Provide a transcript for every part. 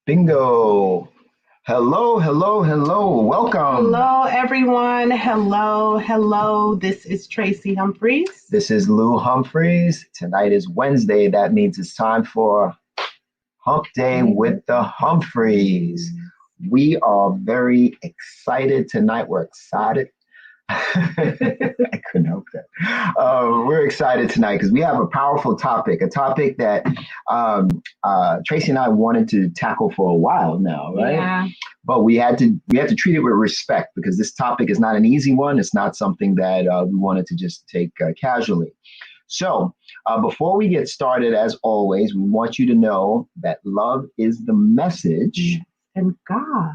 Bingo. Hello, hello, hello. Welcome. Hello, everyone. Hello, hello. This is Tracy Humphreys. This is Lou Humphreys. Tonight is Wednesday. That means it's time for Hump Day with the Humphreys. We are very excited tonight. We're excited. I couldn't help that. We're excited tonight because we have a powerful topic, a topic that Tracy and I wanted to tackle for a while now, right? Yeah. But we had to treat it with respect because this topic is not an easy one. It's not something that we wanted to just take casually. So before we get started, as always, we want you to know that love is the message. And God,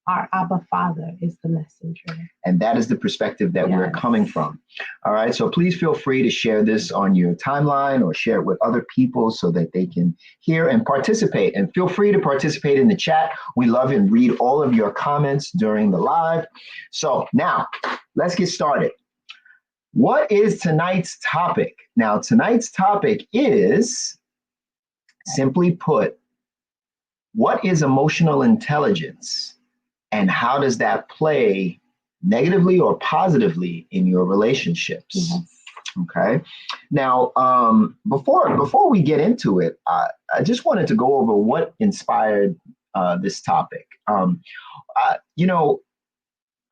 our Abba Father, is the messenger. And that is the perspective that we're Yes. coming from. All right. So please feel free to share this on your timeline or share it with other people so that they can hear and participate. And feel free to participate in the chat. We love and read all of your comments during the live. So now let's get started. What is tonight's topic? Now, tonight's topic is, simply put, what is emotional intelligence? And how does that play negatively or positively in your relationships? Yes. Okay. Now, before we get into it, I just wanted to go over what inspired this topic. You know,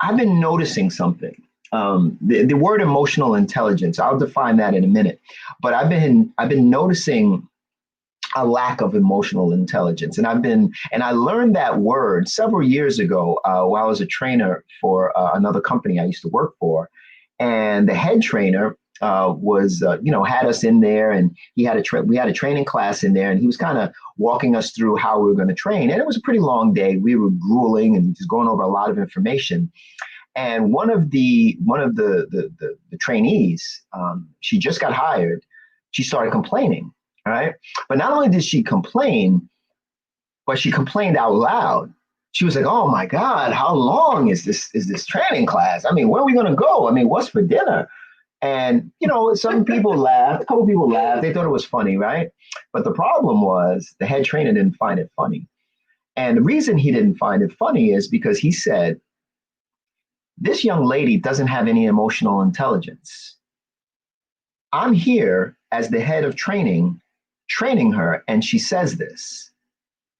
I've been noticing something. The word emotional intelligence, I'll define that in a minute, but I've been noticing a lack of emotional intelligence. And I learned that word several years ago while I was a trainer for another company I used to work for. And the head trainer had us in there, and we had a training class in there, and he was kind of walking us through how we were going to train. And it was a pretty long day. We were grueling and just going over a lot of information. And one of the trainees, she just got hired. She started complaining. All right. But not only did she complain, but she complained out loud. She was like, "Oh my God, how long is this training class? I mean, where are we gonna go? I mean, what's for dinner?" And some people laughed, a couple people laughed. They thought it was funny, right? But the problem was the head trainer didn't find it funny. And the reason he didn't find it funny is because he said, "This young lady doesn't have any emotional intelligence. I'm here as the head of training her, and she says this.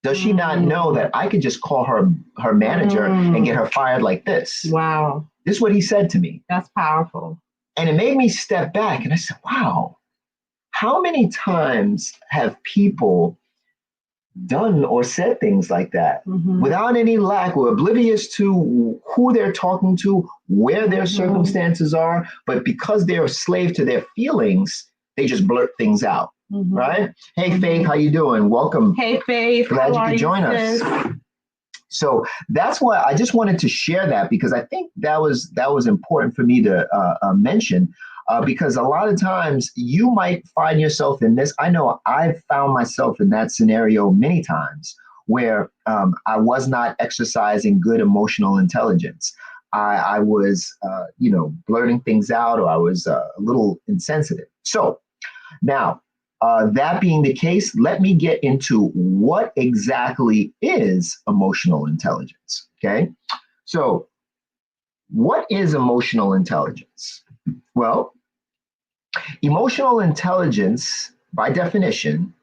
Does she not know that I could just call her manager and get her fired like this?" Wow. This is what he said to me. That's powerful. And it made me step back and I said, wow, how many times have people done or said things like that without any lack or oblivious to who they're talking to, where their circumstances are, but because they're a slave to their feelings, they just blurt things out. Right? Hey, Faith, how you doing? Welcome. Hey, Faith. Glad you could join us. So that's why I just wanted to share that, because I think that was important for me to mention, because a lot of times you might find yourself in this. I know I've found myself in that scenario many times where I was not exercising good emotional intelligence. I was, blurting things out, or I was a little insensitive. So now, that being the case, let me get into what exactly is emotional intelligence. Okay. So, what is emotional intelligence? Well, emotional intelligence, by definition,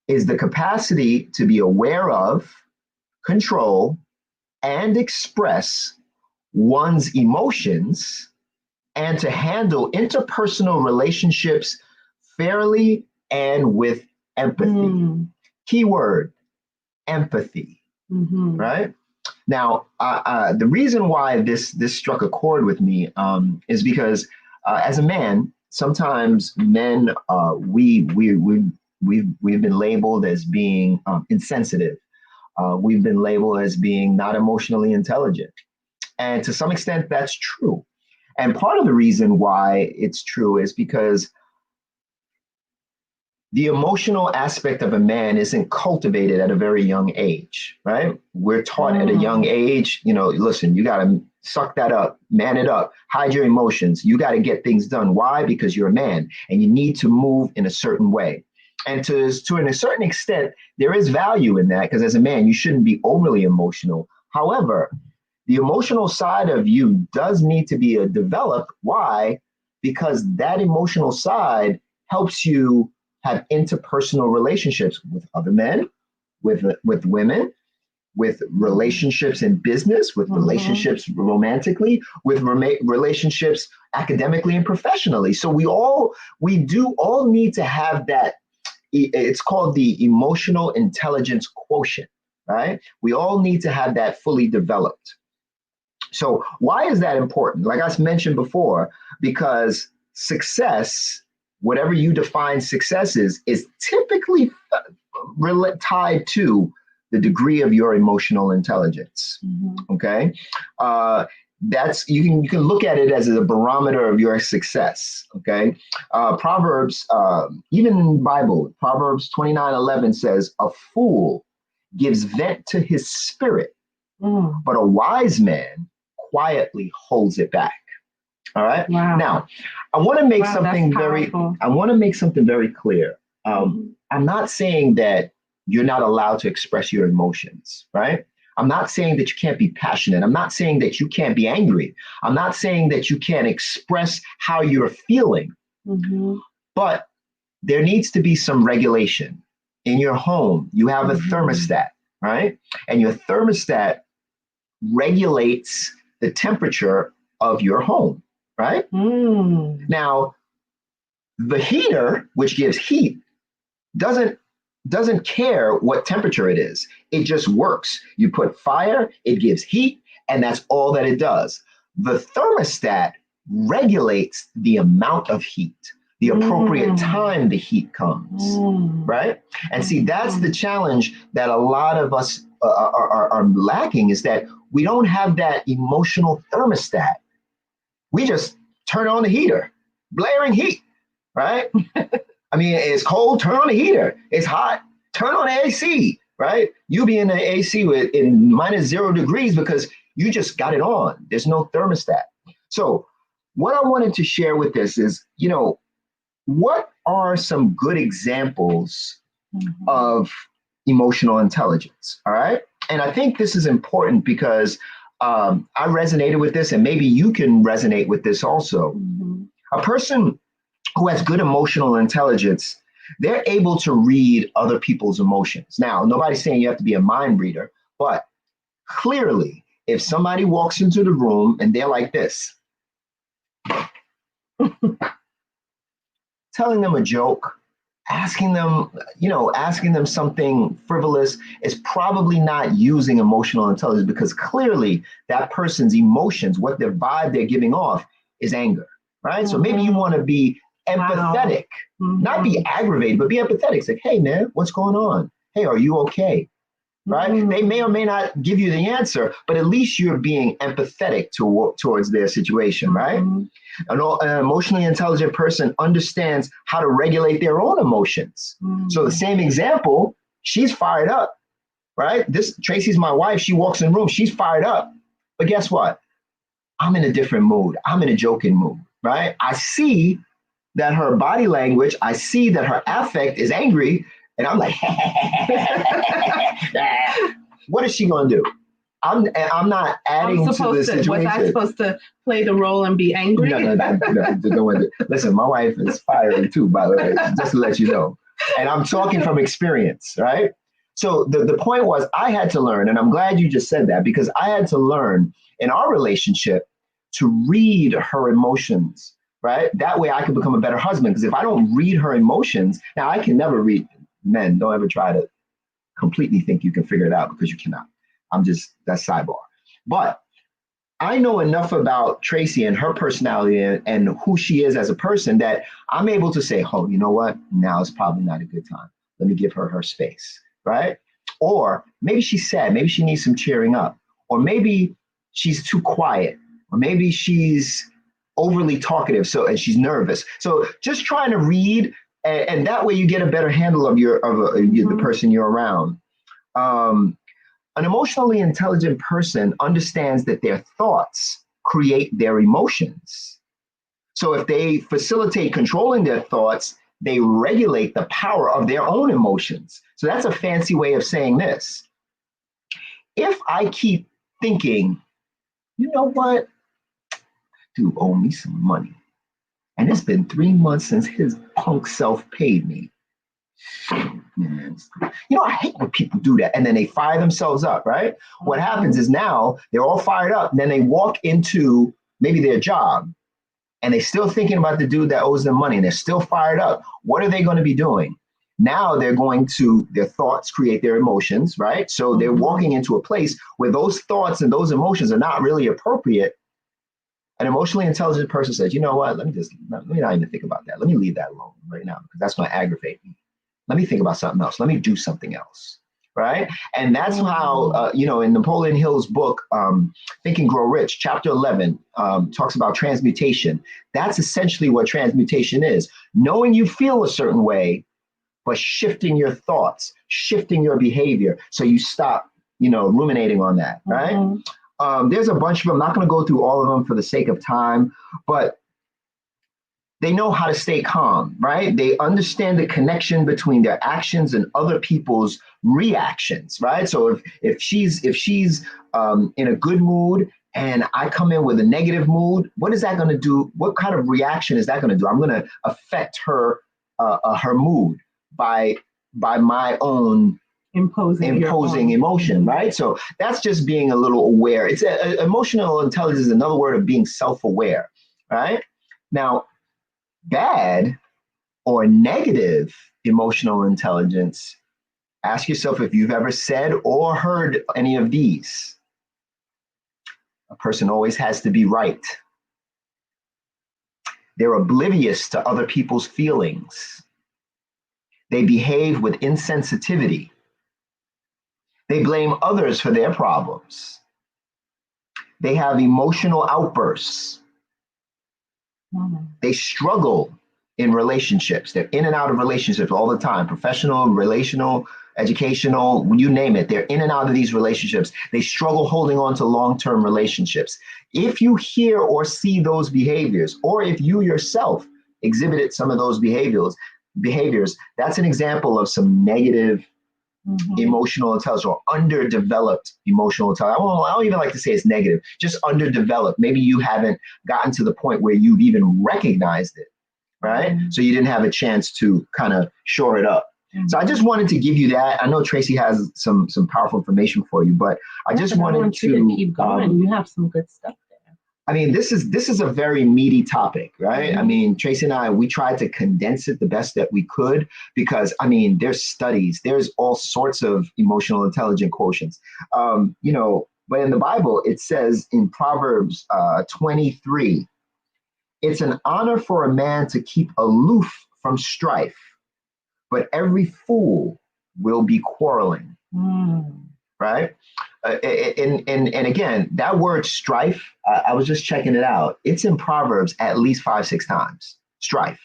is the capacity to be aware of, control, and express one's emotions and to handle interpersonal relationships fairly and with empathy. Keyword, empathy. Right? Now, the reason why this struck a chord with me is because as a man, sometimes men we've been labeled as being insensitive. We've been labeled as being not emotionally intelligent, and to some extent, that's true. And part of the reason why it's true is because the emotional aspect of a man isn't cultivated at a very young age, right? We're taught at a young age, listen, you got to suck that up, man it up, hide your emotions. You got to get things done. Why? Because you're a man and you need to move in a certain way. And to a certain extent, there is value in that because as a man, you shouldn't be overly emotional. However, the emotional side of you does need to be developed. Why? Because that emotional side helps you have interpersonal relationships with other men, with women, with relationships in business, with relationships romantically, with relationships academically and professionally. So we do all need to have that. It's called the emotional intelligence quotient, right? We all need to have that fully developed. So why is that important? Like I mentioned before, because success, whatever you define success is typically tied to the degree of your emotional intelligence. Okay, that's you can look at it as a barometer of your success. Okay, Proverbs, even in the Bible, Proverbs 29:11 says, "A fool gives vent to his spirit, but a wise man quietly holds it back." All right. Wow. Now, I want to make Wow, something that's very. powerful. I want to make something very clear. I'm not saying that you're not allowed to express your emotions, right? I'm not saying that you can't be passionate. I'm not saying that you can't be angry. I'm not saying that you can't express how you're feeling. But there needs to be some regulation. In your home, you have a thermostat, right? And your thermostat regulates the temperature of your home, right? Now, the heater, which gives heat, doesn't care what temperature it is. It just works. You put fire, it gives heat, and that's all that it does. The thermostat regulates the amount of heat, the appropriate time the heat comes, right? And see, that's the challenge that a lot of us are lacking, is that we don't have that emotional thermostat. We just turn on the heater, blaring heat, right? I mean, it's cold, turn on the heater. It's hot, turn on the AC, right? You be in the AC in -0 degrees because you just got it on. There's no thermostat. So what I wanted to share with this is, what are some good examples of emotional intelligence, all right? And I think this is important because I resonated with this, and maybe you can resonate with this also. A person who has good emotional intelligence, they're able to read other people's emotions. Now, nobody's saying you have to be a mind reader, but clearly, if somebody walks into the room and they're like this, telling them a joke, asking them something frivolous, is probably not using emotional intelligence, because clearly that person's emotions, what their vibe they're giving off, is anger, right? So maybe you want to be empathetic, not be aggravated, but be empathetic. It's like, hey man, what's going on? Hey, are you okay? Right? They may or may not give you the answer, but at least you're being empathetic towards their situation, right? An emotionally intelligent person understands how to regulate their own emotions. So the same example, she's fired up, right? Tracy's my wife. She walks in the room, she's fired up. But guess what? I'm in a different mood. I'm in a joking mood, right? I see that her body language, I see that her affect is angry, and I'm like, what is she gonna do? I'm not adding to the situation. Was I supposed to play the role and be angry? No. Listen, my wife is fiery too, by the way, just to let you know. And I'm talking from experience, right? So the point was, I had to learn, and I'm glad you just said that, because I had to learn in our relationship to read her emotions, right? That way I could become a better husband. Because if I don't read her emotions, now I can never read. Men, don't ever try to completely think you can figure it out, because you cannot. That's sidebar. But I know enough about Tracy and her personality and who she is as a person that I'm able to say, oh, you know what? Now is probably not a good time. Let me give her space, right? Or maybe she's sad. Maybe she needs some cheering up. Or maybe she's too quiet. Or maybe she's overly talkative, and she's nervous. So just trying to read, and that way you get a better handle of the person you're around. An emotionally intelligent person understands that their thoughts create their emotions. So if they facilitate controlling their thoughts, they regulate the power of their own emotions. So that's a fancy way of saying this. If I keep thinking, you know what, dude owe me some money, and it's been 3 months since his punk self paid me. Man, I hate when people do that and then they fire themselves up, right? What happens is now they're all fired up, and then they walk into maybe their job and they're still thinking about the dude that owes them money and they're still fired up. What are they going to be doing? Now they're going to, their thoughts create their emotions, right? So they're walking into a place where those thoughts and those emotions are not really appropriate. An emotionally intelligent person says, you know what, let me not even think about that. Let me leave that alone right now because that's going to aggravate me. Let me think about something else. Let me do something else, right? And that's how, in Napoleon Hill's book, Think and Grow Rich, chapter 11, talks about transmutation. That's essentially what transmutation is. Knowing you feel a certain way, but shifting your thoughts, shifting your behavior. So you stop, ruminating on that, right? There's a bunch of them. I'm not going to go through all of them for the sake of time, but they know how to stay calm, right? They understand the connection between their actions and other people's reactions, right? So if she's in a good mood and I come in with a negative mood, what is that going to do? What kind of reaction is that going to do? I'm going to affect her mood by my own imposing emotion, right? So that's just being a little aware. It's emotional intelligence is another word of being self-aware, right? Now, bad or negative emotional intelligence, ask yourself if you've ever said or heard any of these. A person always has to be right. They're oblivious to other people's feelings. They behave with insensitivity. They blame others for their problems. They have emotional outbursts. They struggle in relationships. They're in and out of relationships all the time, professional, relational, educational, you name it. They're in and out of these relationships. They struggle holding on to long-term relationships. If you hear or see those behaviors, or if you yourself exhibited some of those behaviors, that's an example of some negative emotional intelligence or underdeveloped emotional intelligence. I don't even like to say it's negative, just underdeveloped. Maybe you haven't gotten to the point where you've even recognized it, right? So you didn't have a chance to kind of shore it up. So I just wanted to give you that. I know Tracy has some powerful information for you, but I just wanted to keep going. You have some good stuff there. I mean, this is a very meaty topic, right? I mean, Tracy and I, we tried to condense it the best that we could because, I mean, there's studies, there's all sorts of emotional intelligence quotients, but in the Bible, it says in Proverbs 23, it's an honor for a man to keep aloof from strife, but every fool will be quarreling, right? And again, that word strife, I was just checking it out. It's in Proverbs at least 5-6 times, strife,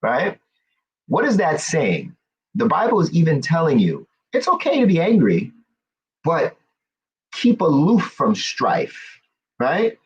right? What is that saying? The Bible is even telling you it's okay to be angry, but keep aloof from strife, right?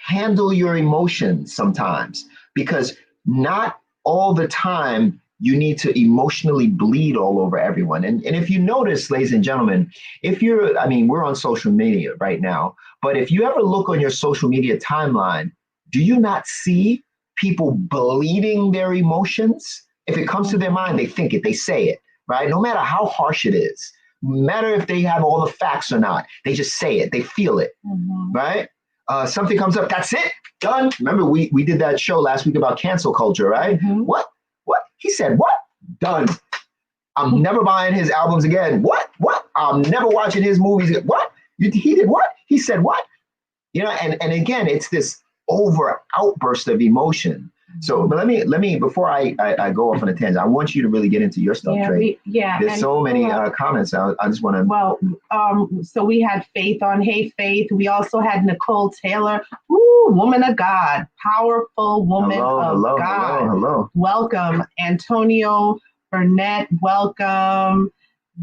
Handle your emotions sometimes, because not all the time you need to emotionally bleed all over everyone. And if you notice, ladies and gentlemen, we're on social media right now, but if you ever look on your social media timeline, do you not see people bleeding their emotions? If it comes to their mind, they think it, they say it, right? No matter how harsh it is, no matter if they have all the facts or not, they just say it, they feel it, right? Something comes up, that's it, done. Remember, we did that show last week about cancel culture, right? What? He said, what? Done. I'm never buying his albums again. What? I'm never watching his movies. What? He did what? He said what? And again, it's this over outburst of emotion. So, but let me before I go off on a tangent, I want you to really get into your stuff, Trey. There's so many comments. I just want to. Well, so we had Faith on Hey Faith. We also had Nicole Taylor. Ooh, woman of God, powerful woman of God. Hello. Welcome, Antonio Burnett. Welcome,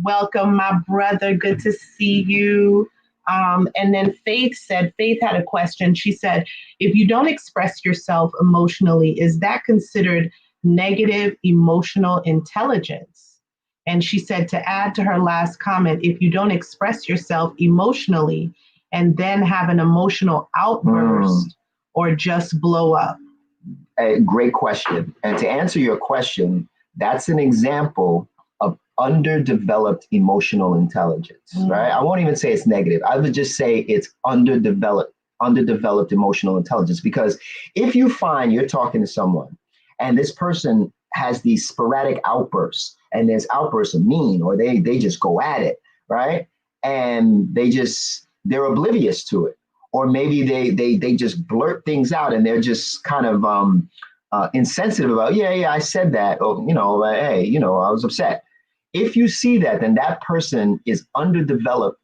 my brother. Good to see you. And then Faith had a question. She said, if you don't express yourself emotionally, is that considered negative emotional intelligence. And she said to add to her last comment, if you don't express yourself emotionally and then have an emotional outburst or just blow up. A great question. And to answer your question, that's an example of underdeveloped emotional intelligence, right? I won't even say it's negative. I would just say it's underdeveloped emotional intelligence. Because if you find you're talking to someone and this person has these sporadic outbursts, and there's outbursts of mean, or they just go at it, right? And they're oblivious to it. Or maybe they just blurt things out and they're just kind of insensitive about, yeah, I said that, or, hey, I was upset. If you see that, then that person is underdeveloped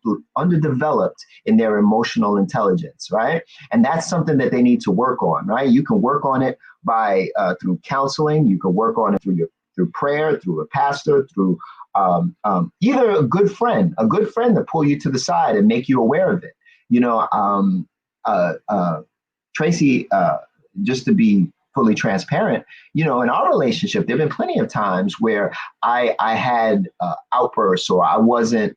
in their emotional intelligence, right? And that's something that they need to work on, right? You can work on it by through counseling. You can work on it through prayer, through a pastor, through either a good friend to pull you to the side and make you aware of it. Tracy, just to be fully transparent, in our relationship, there have been plenty of times where I had outbursts, or I wasn't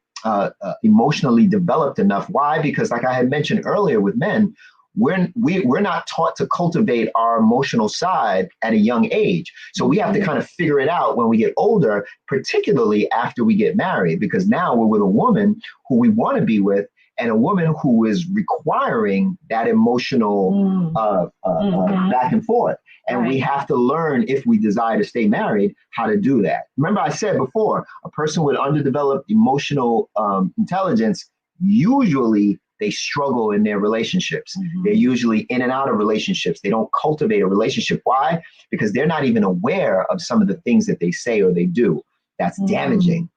emotionally developed enough. Why? Because, like I had mentioned earlier with men, we're not taught to cultivate our emotional side at a young age. So we have to kind of figure it out when we get older, particularly after we get married, because now we're with a woman who we want to be with, and a woman who is requiring that emotional back and forth. And we have to learn, if we desire to stay married, how to do that. Remember, I said before, a person with underdeveloped emotional intelligence, usually they struggle in their relationships. They're usually in and out of relationships. They don't cultivate a relationship. Why? Because they're not even aware of some of the things that they say or they do. That's damaging,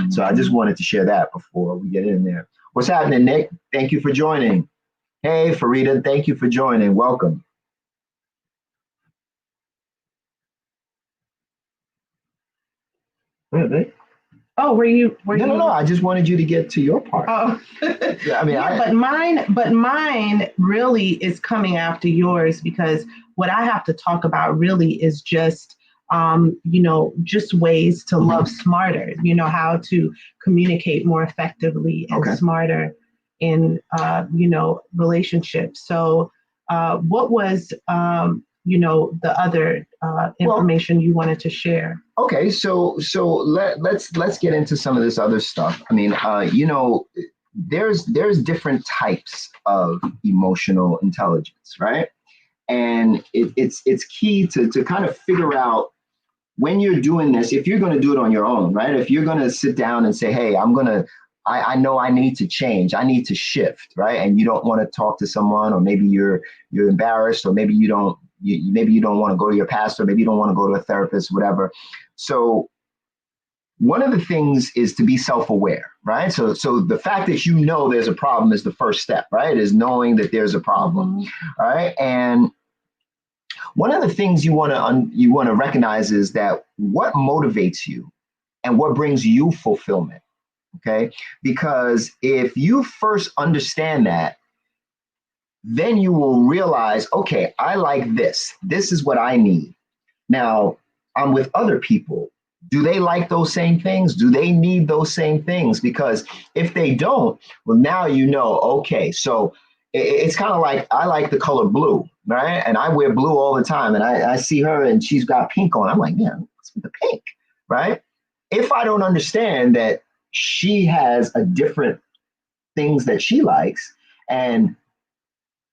So I just wanted to share that before we get in there. What's happening, Nick? Thank you for joining. Hey, Farida, thank you for joining. Welcome. Oh, were you? No. I just wanted you to get to your part. Oh, I but mine really is coming after yours, because what I have to talk about really is just, just ways to love smarter. How to communicate more effectively and smarter in, relationships. So, what was, the other information you wanted to share? Okay, so let's get into some of this other stuff. I mean, there's different types of emotional intelligence, right? And it's key to kind of figure out, when you're doing this, if you're going to do it on your own, right? If you're going to sit down and say, hey, I know I need to change, I need to shift, right? And you don't want to talk to someone, or maybe you're embarrassed, or maybe you don't want to go to your pastor, maybe you don't want to go to a therapist, whatever. So one of the things is to be self-aware, right? So the fact that there's a problem is the first step, right? Is knowing that there's a problem, all right? And one of the things you want to recognize is that what motivates you and what brings you fulfillment, okay? Because if you first understand that, then you will realize, okay, I like this. This is what I need. Now, I'm with other people. Do they like those same things? Do they need those same things? Because if they don't, well, now okay, so it's kind of like, I like the color blue, right? And I wear blue all the time. And I see her and she's got pink on. I'm like, yeah, what's with the pink, right? If I don't understand that she has a different things that she likes, and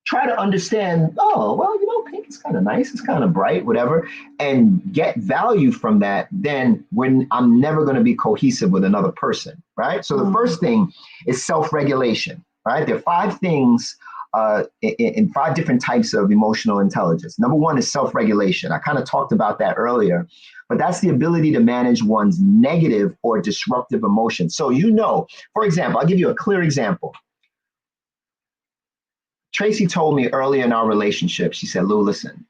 try to understand, oh, well, pink is kind of nice, it's kind of bright, whatever, and get value from that, then I'm never going to be cohesive with another person, right? So the first thing is self-regulation, right? There are 5 things in 5 different types of emotional intelligence. Number 1 is self-regulation. I kind of talked about that earlier, but that's the ability to manage one's negative or disruptive emotions. So, for example, I'll give you a clear example. Tracy told me earlier in our relationship, she said, Lou, listen,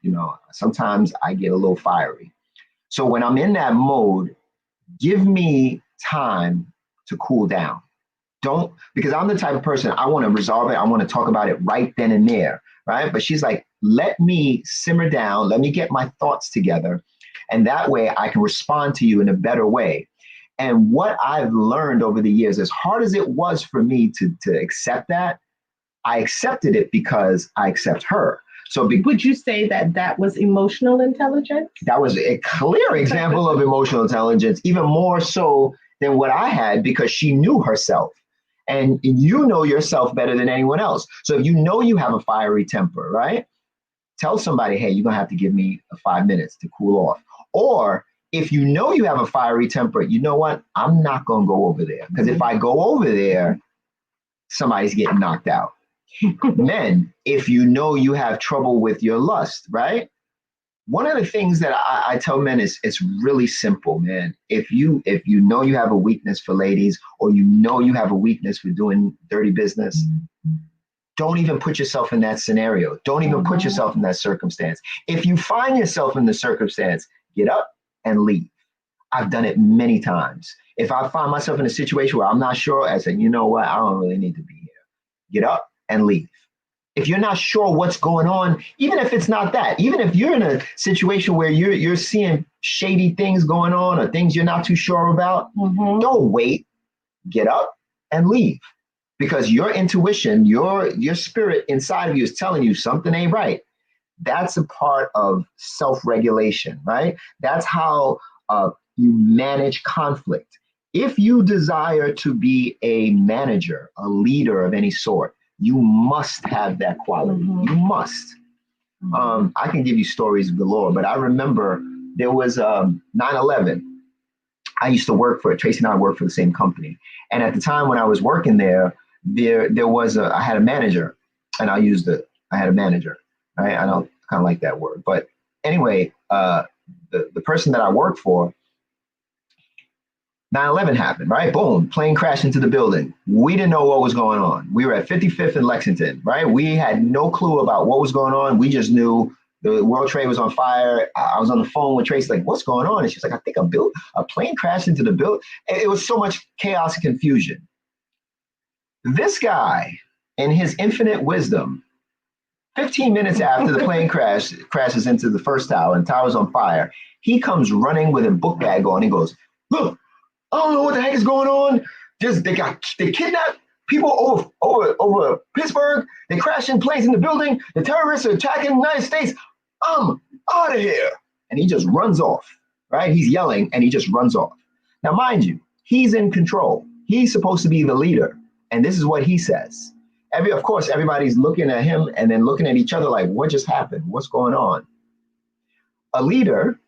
sometimes I get a little fiery. So when I'm in that mode, give me time to cool down. Because I'm the type of person, I want to resolve it. I want to talk about it right then and there, right? But she's like, let me simmer down. Let me get my thoughts together. And that way I can respond to you in a better way. And what I've learned over the years, as hard as it was for me to accept that, I accepted it because I accept her. So would you say that that was emotional intelligence? That was a clear example of emotional intelligence, even more so than what I had, because she knew herself. And you know yourself better than anyone else. So if you know you have a fiery temper, right? Tell somebody, hey, you're going to have to give me 5 minutes to cool off. Or if you know you have a fiery temper, you know what? I'm not going to go over there. Because if I go over there, somebody's getting knocked out. Men, if you know you have trouble with your lust, right? One of the things that I tell men is it's really simple, man. If you know you have a weakness for ladies, or you know you have a weakness for doing dirty business, don't even put yourself in that scenario. Don't even put yourself in that circumstance. If you find yourself in the circumstance, get up and leave. I've done it many times. If I find myself in a situation where I'm not sure, I say, you know what, I don't really need to be here. Get up and leave. If you're not sure what's going on, even if it's not that, even if you're in a situation where you're seeing shady things going on or things you're not too sure about, don't wait. Get up and leave, because your intuition, your spirit inside of you is telling you something ain't right. That's a part of self-regulation, right? That's how you manage conflict. If you desire to be a manager, a leader of any sort, you must have that quality. You must. I can give you stories galore, but I remember there was 9/11. I used to work for it. Tracy and I worked for the same company. And at the time when I was working there was I had a manager, and I had a manager, right? I don't kind of like that word, but anyway, the person that I worked for, 9/11 happened, right? Boom, plane crashed into the building. We didn't know what was going on. We were at 55th and Lexington, right? We had no clue about what was going on. We just knew the World Trade was on fire. I was on the phone with Tracy, like, what's going on? And she's like, I think a plane crashed into the building. It was so much chaos and confusion. This guy, in his infinite wisdom, 15 minutes after the plane crashes into the first tower and the tower's on fire, he comes running with a book bag on. He goes, look, I don't know what the heck is going on. They kidnapped people over Pittsburgh. They crashing planes in the building. The terrorists are attacking the United States. I'm out of here. And he just runs off, right? He's yelling and he just runs off. Now, mind you, he's in control. He's supposed to be the leader. And this is what he says. Of course, everybody's looking at him and then looking at each other like, what just happened? What's going on? A leader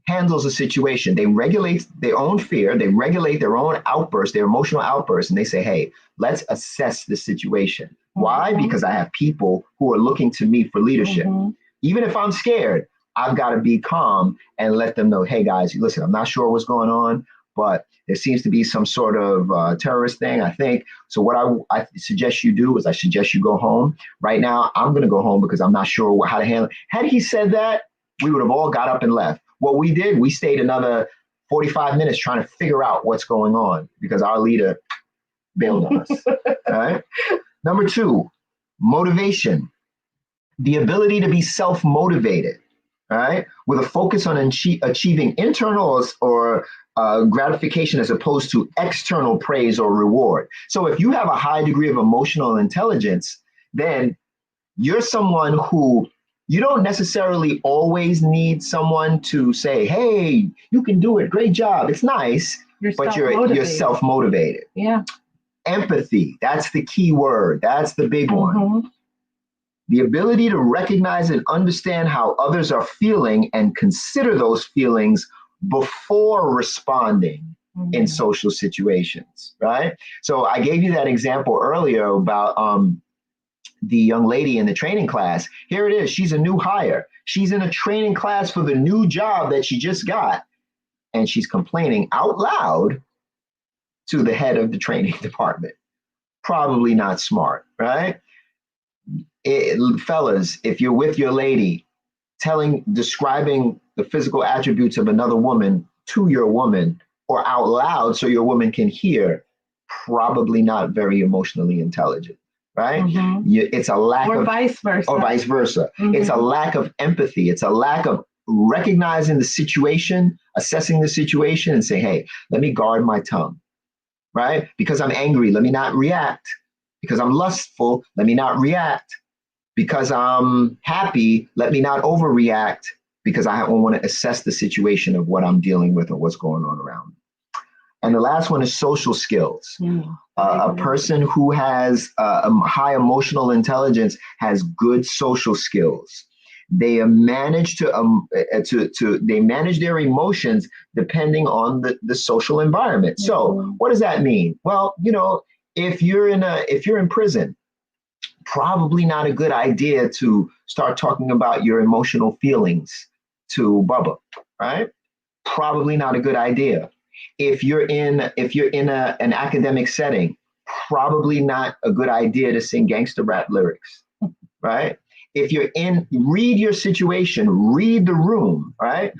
handles a situation. They regulate their own fear. They regulate their own outbursts, their emotional outbursts. And they say, hey, let's assess the situation. Why? Because I have people who are looking to me for leadership. Even if I'm scared, I've got to be calm and let them know, hey, guys, listen, I'm not sure what's going on, but there seems to be some sort of terrorist thing, I think. So what I suggest you do is I suggest you go home. Right now, I'm going to go home because I'm not sure how to handle it. Had he said that, we would have all got up and left. What we did, we stayed another 45 minutes trying to figure out what's going on because our leader bailed on us. All right. Number 2, motivation. The ability to be self-motivated, all right, with a focus on achieving internal or gratification as opposed to external praise or reward. So if you have a high degree of emotional intelligence, then you're someone who you don't necessarily always need someone to say, hey, you can do it. Great job. It's nice, but you're self-motivated. Yeah. Empathy. That's the key word. That's the big one. The ability to recognize and understand how others are feeling and consider those feelings before responding in social situations, right? So I gave you that example earlier about the young lady in the training class. Here it is. She's a new hire. She's in a training class for the new job that she just got. And she's complaining out loud to the head of the training department. Probably not smart, right? Fellas, if you're with your lady, describing the physical attributes of another woman to your woman or out loud so your woman can hear, probably not very emotionally intelligent, right? It's a lack or vice versa. Or vice versa. It's a lack of empathy. It's a lack of recognizing the situation, assessing the situation, and say, hey, let me guard my tongue, right? Because I'm angry, let me not react. Because I'm lustful, let me not react. Because I'm happy, let me not overreact, because I want to assess the situation of what I'm dealing with or what's going on around me. And the last one is social skills. A person who has a high emotional intelligence has good social skills. They manage they manage their emotions depending on the social environment. So what does that mean? Well, if you're in prison, probably not a good idea to start talking about your emotional feelings to Bubba, right? Probably not a good idea. If you're in an academic setting, probably not a good idea to sing gangster rap lyrics, right? If read your situation, read the room, right?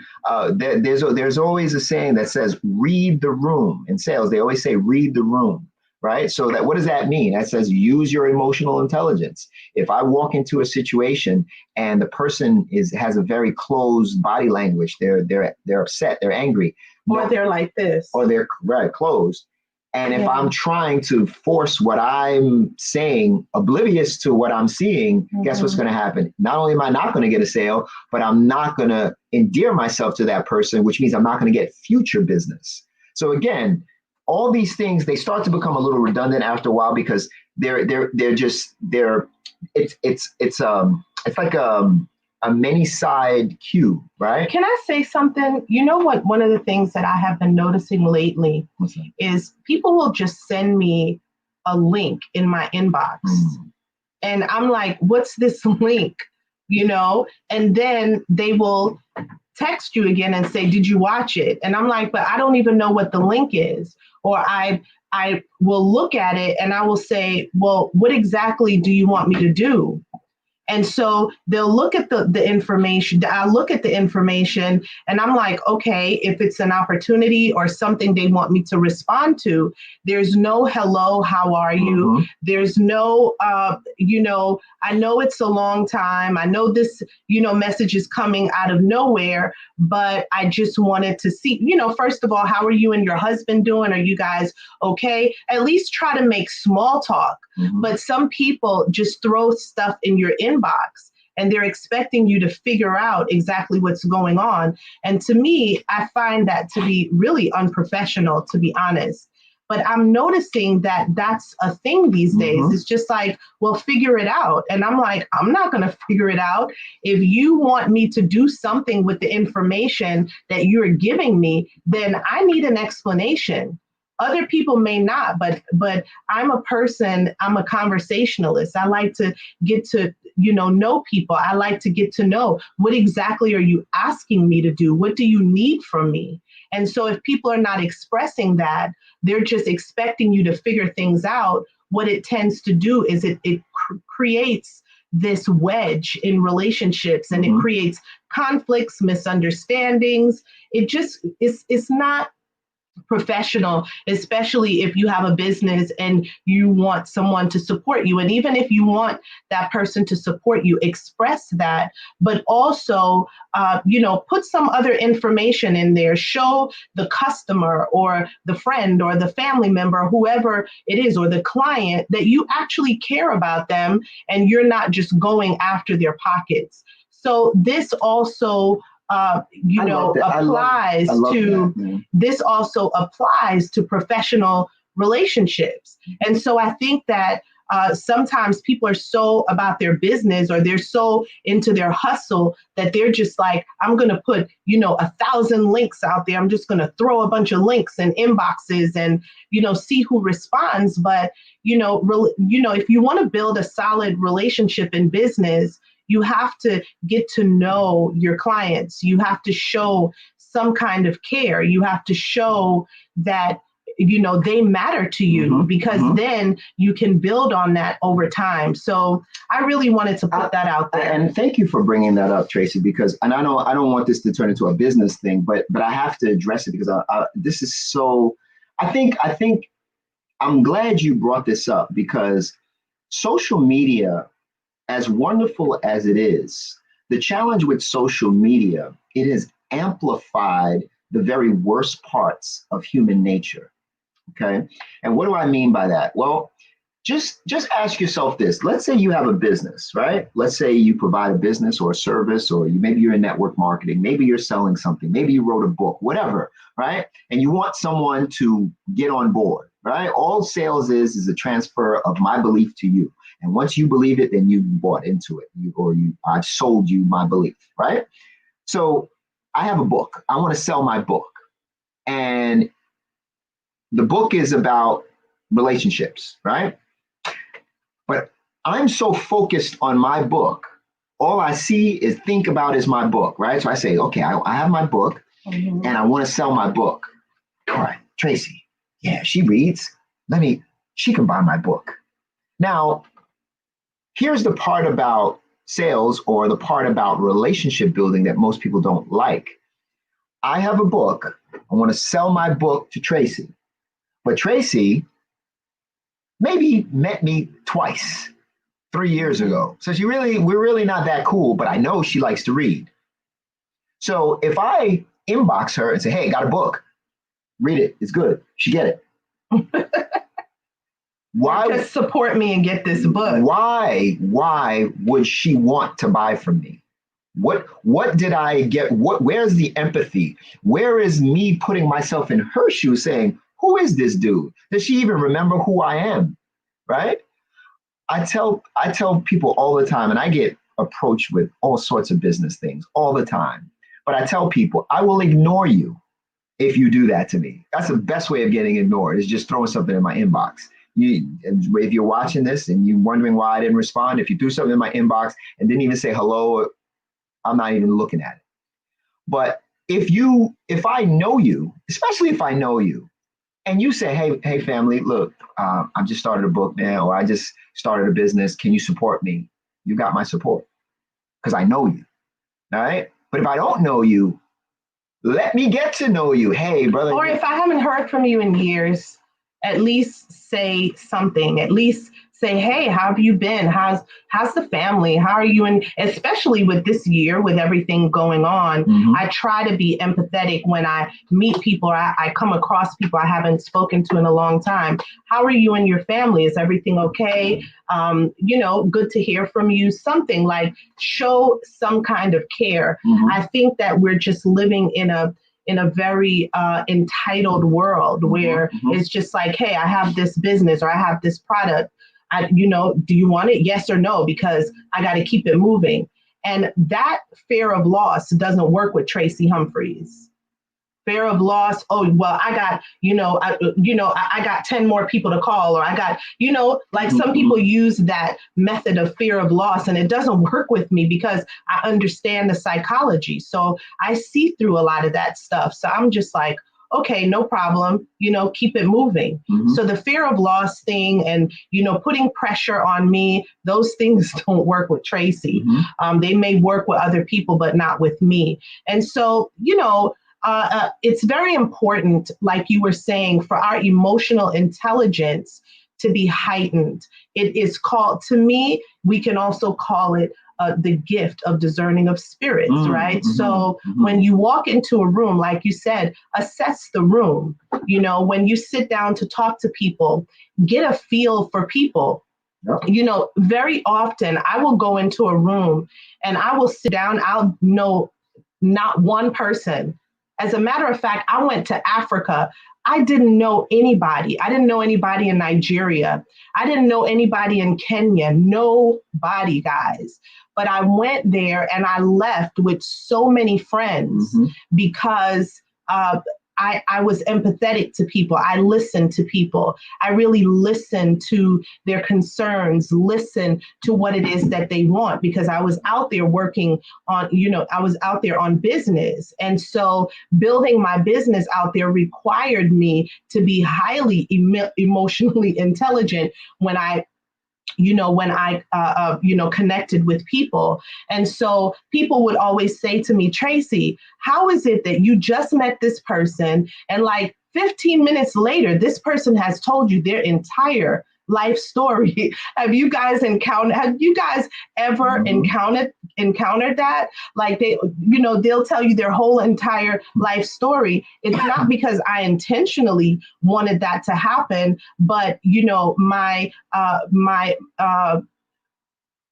There's always a saying that says, read the room. In sales, they always say, read the room, right? So what does that mean? That says, use your emotional intelligence. If I walk into a situation and the person has a very closed body language, they're upset, they're angry, or they're like this, or they're closed. And if I'm trying to force what I'm saying, oblivious to what I'm seeing, guess what's going to happen? Not only am I not going to get a sale, but I'm not going to endear myself to that person, which means I'm not going to get future business. So again, all these things, they start to become a little redundant after a while, because it's like a many side cube, right? Can I say something? You know what? One of the things that I have been noticing lately is people will just send me a link in my inbox. And I'm like, what's this link? And then they will text you again and say, did you watch it? And I'm like, but I don't even know what the link is. Or I will look at it and I will say, well, what exactly do you want me to do? And so they'll look at the information. I look at the information and I'm like, okay, if it's an opportunity or something they want me to respond to, there's no hello, how are you? There's no, I know it's a long time. I know this, message is coming out of nowhere, but I just wanted to see, first of all, how are you and your husband doing? Are you guys okay? At least try to make small talk. But some people just throw stuff in your inbox and they're expecting you to figure out exactly what's going on. And to me, I find that to be really unprofessional, to be honest. But I'm noticing that that's a thing these days. It's just like, well, figure it out. And I'm like, I'm not going to figure it out. If you want me to do something with the information that you're giving me, then I need an explanation. Other people may not, but I'm a person, I'm a conversationalist. I like to get to, know people. I like to get to know, what exactly are you asking me to do? What do you need from me? And so if people are not expressing that, they're just expecting you to figure things out. What it tends to do is it creates this wedge in relationships, and it creates conflicts, misunderstandings. It's not professional, especially if you have a business and you want someone to support you. And even if you want that person to support you, express that, but also, put some other information in there. Show the customer or the friend or the family member, whoever it is, or the client, that you actually care about them and you're not just going after their pockets. So this also applies to this also applies to professional relationships. And so I think that sometimes people are so about their business, or they're so into their hustle, that they're just like, I'm going to put, 1,000 links out there. I'm just going to throw a bunch of links and inboxes and, see who responds. But, if you want to build a solid relationship in business, you have to get to know your clients. You have to show some kind of care. You have to show that, they matter to you, because then you can build on that over time. So I really wanted to put that out there. And thank you for bringing that up, Tracy, because, and I don't want this to turn into a business thing, but I have to address it, because this is so, I think I'm glad you brought this up, because social media, as wonderful as it is, the challenge with social media it has amplified the very worst parts of human nature. Okay. And what do I mean by that? Well, just ask yourself this. Let's say you have a business, right? Let's say you provide a business or a service, or maybe you're in network marketing, maybe you're selling something, maybe you wrote a book, whatever, right? And you want someone to get on board, right? All sales is a transfer of my belief to you. And once you believe it, then you bought into it, I've sold you my belief, right? So I have a book. I want to sell my book. And the book is about relationships, right? But I'm so focused on my book, all I think about is my book, right? So I say, okay, I have my book and I want to sell my book. All right, Tracy, yeah, she reads. She can buy my book. Now, here's the part about sales, or the part about relationship building, that most people don't like. I have a book. I want to sell my book to Tracy. But Tracy maybe met me twice, 3 years ago. So we're really not that cool, but I know she likes to read. So if I inbox her and say, hey, got a book, read it, it's good, she get it. Why just support me and get this book? Why would she want to buy from me? What did I get? Where's the empathy? Where is me putting myself in her shoes saying, who is this dude? Does she even remember who I am? Right? I tell people all the time, and I get approached with all sorts of business things all the time. But I tell people, I will ignore you if you do that to me. That's the best way of getting ignored, is just throwing something in my inbox. If you're watching this and you're wondering why I didn't respond, if you threw something in my inbox and didn't even say hello, I'm not even looking at it. But if I know you, especially if I know you, and you say, hey, family, look, I just started a book now, or I just started a business. Can you support me? You got my support because I know you. All right. But if I don't know you, let me get to know you. Hey, brother. Or if I haven't heard from you in years, at least say something. At least say, hey, how have you been? How's the family? How are you? And especially with this year, with everything going on, I try to be empathetic when I meet people. I come across people I haven't spoken to in a long time. How are you and your family? Is everything okay? Good to hear from you. Something like show some kind of care. I think that we're just living in a very entitled world where it's just like, hey, I have this business or I have this product. Do you want it? Yes or no? Because I got to keep it moving. And that fear of loss doesn't work with Tracy Humphreys. Fear of loss. Oh, well, I got, I got 10 more people to call, or I got, some people use that method of fear of loss, and it doesn't work with me because I understand the psychology. So I see through a lot of that stuff. So I'm just like, okay, no problem, keep it moving. So the fear of loss thing and, putting pressure on me, those things don't work with Tracy. They may work with other people, but not with me. And so, it's very important, like you were saying, for our emotional intelligence to be heightened. It is called, to me, we can also call it the gift of discerning of spirits, right? So when you walk into a room, like you said, assess the room. When you sit down to talk to people, get a feel for people. Very often I will go into a room and I will sit down, I'll know not one person. As a matter of fact, I went to Africa. I didn't know anybody. I didn't know anybody in Nigeria. I didn't know anybody in Kenya. Nobody, guys. But I went there and I left with so many friends because I was empathetic to people. I listened to people. I really listened to their concerns, listen to what it is that they want, because I was out there working on, I was out there on business. And so building my business out there required me to be highly emotionally intelligent when I connected with people. And so people would always say to me, Tracy, how is it that you just met this person and like 15 minutes later, this person has told you their entire life story. Have you guys ever encountered that? Like they'll tell you their whole entire life story. It's not because I intentionally wanted that to happen, but my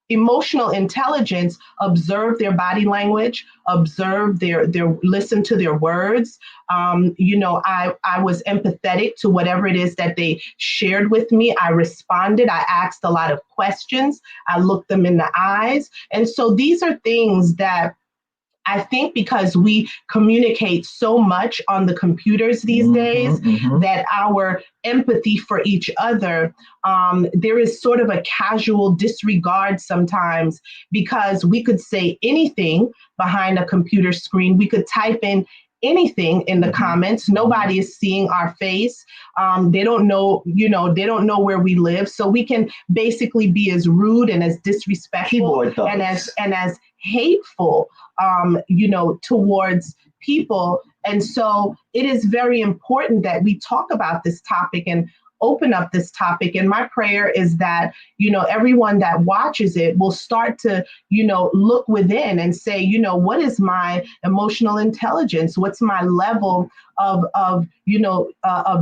emotional intelligence observe their body language, observe their listen to their words. I was empathetic to whatever it is that they shared with me. I responded. I asked a lot of questions. I looked them in the eyes. And so these are things that I think because we communicate so much on the computers these days, that our empathy for each other, there is sort of a casual disregard sometimes, because we could say anything behind a computer screen. We could type in anything in the comments. Nobody is seeing our face. They don't know, they don't know where we live. So we can basically be as rude and as disrespectful and as hateful, towards people. And so it is very important that we talk about this topic and open up this topic. And my prayer is that, everyone that watches it will start to, look within and say, what is my emotional intelligence? What's my level of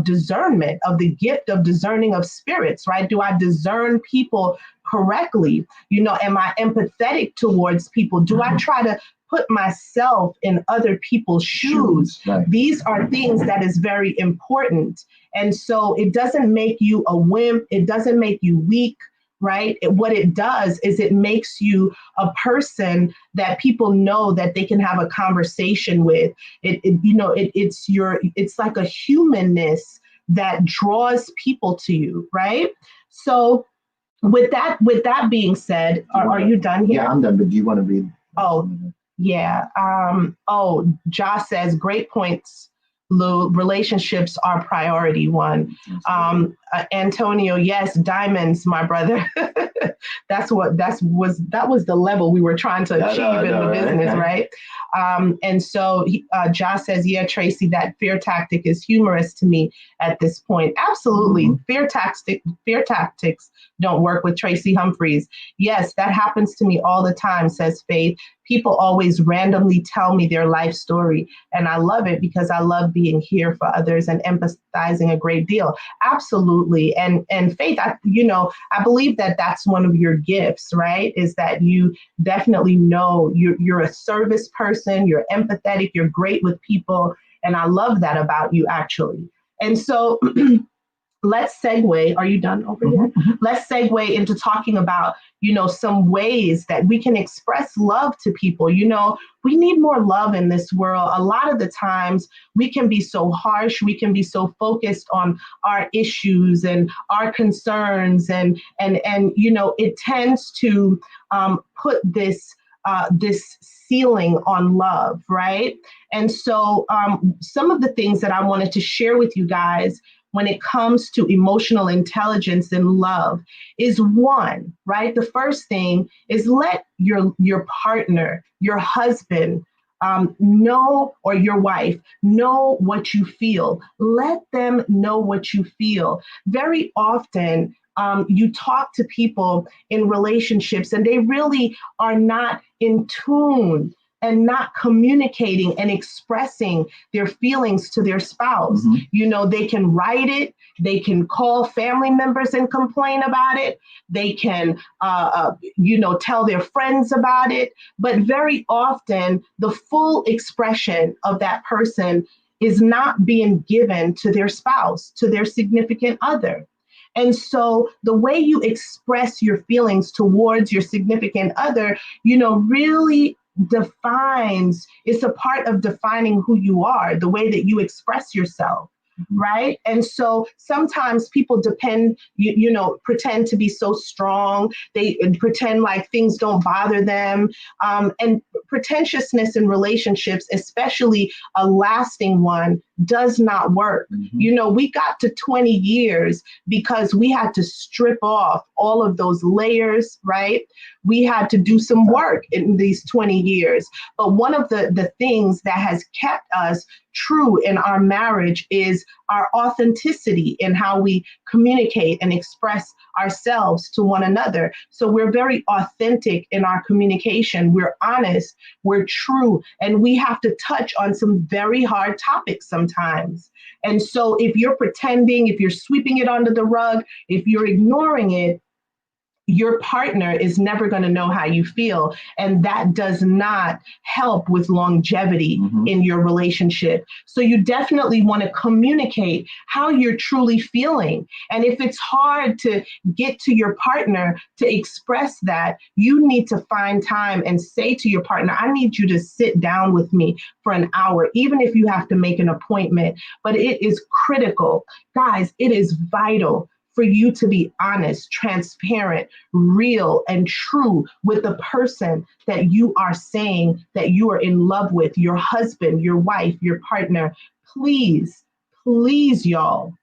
discernment, of the gift of discerning of spirits, right? Do I discern people correctly? Am I empathetic towards people? Do I try to put myself in other people's shoes? Right. These are things that is very important. And so it doesn't make you a wimp. It doesn't make you weak, right? What it does is it makes you a person that people know that they can have a conversation with. It's like a humanness that draws people to you, right? So with that being said, are you done here? Yeah, I'm done, but do you want to read? Oh, yeah. Josh says, great points, Lou. Relationships are priority one. Antonio, yes, diamonds, my brother. that was the level we were trying to achieve in the business, right? And so Josh says, yeah, Tracy, that fear tactic is humorous to me at this point. Absolutely. Fear tactics don't work with Tracy Humphreys. Yes, that happens to me all the time, says Faith. People always randomly tell me their life story, and I love it because I love being here for others and empathizing a great deal. Absolutely. And Faith, I believe that that's one of your gifts, right? Is that you definitely know you're a service person, you're empathetic, you're great with people, and I love that about you, actually. And so let's segue. Are you done over here? Let's segue into talking about, some ways that we can express love to people. We need more love in this world. A lot of the times we can be so harsh. We can be so focused on our issues and our concerns. And it tends to put this ceiling on love, right? And so some of the things that I wanted to share with you guys when it comes to emotional intelligence and love is one, right? The first thing is let your partner, your husband, know, or your wife, know what you feel. Let them know what you feel. Very often, you talk to people in relationships and they really are not in tune and not communicating and expressing their feelings to their spouse. They can write it, they can call family members and complain about it, they can, tell their friends about it, but very often the full expression of that person is not being given to their spouse, to their significant other. And so the way you express your feelings towards your significant other, really it's a part of defining who you are, the way that you express yourself. Right. And so sometimes people pretend to be so strong. They pretend like things don't bother them. And pretentiousness in relationships, especially a lasting one, does not work. We got to 20 years because we had to strip off all of those layers, right? We had to do some work in these 20 years. But one of the things that has kept us true in our marriage is our authenticity in how we communicate and express ourselves to one another. So we're very authentic in our communication. We're honest, we're true, and we have to touch on some very hard topics sometimes. And so if you're pretending, if you're sweeping it under the rug, if you're ignoring it, your partner is never going to know how you feel. And that does not help with longevity in your relationship. So you definitely want to communicate how you're truly feeling. And if it's hard to get to your partner to express that, you need to find time and say to your partner, I need you to sit down with me for an hour, even if you have to make an appointment. But it is critical. Guys, it is vital for you to be honest, transparent, real, and true with the person that you are saying that you are in love with, your husband, your wife, your partner. Please, please, y'all,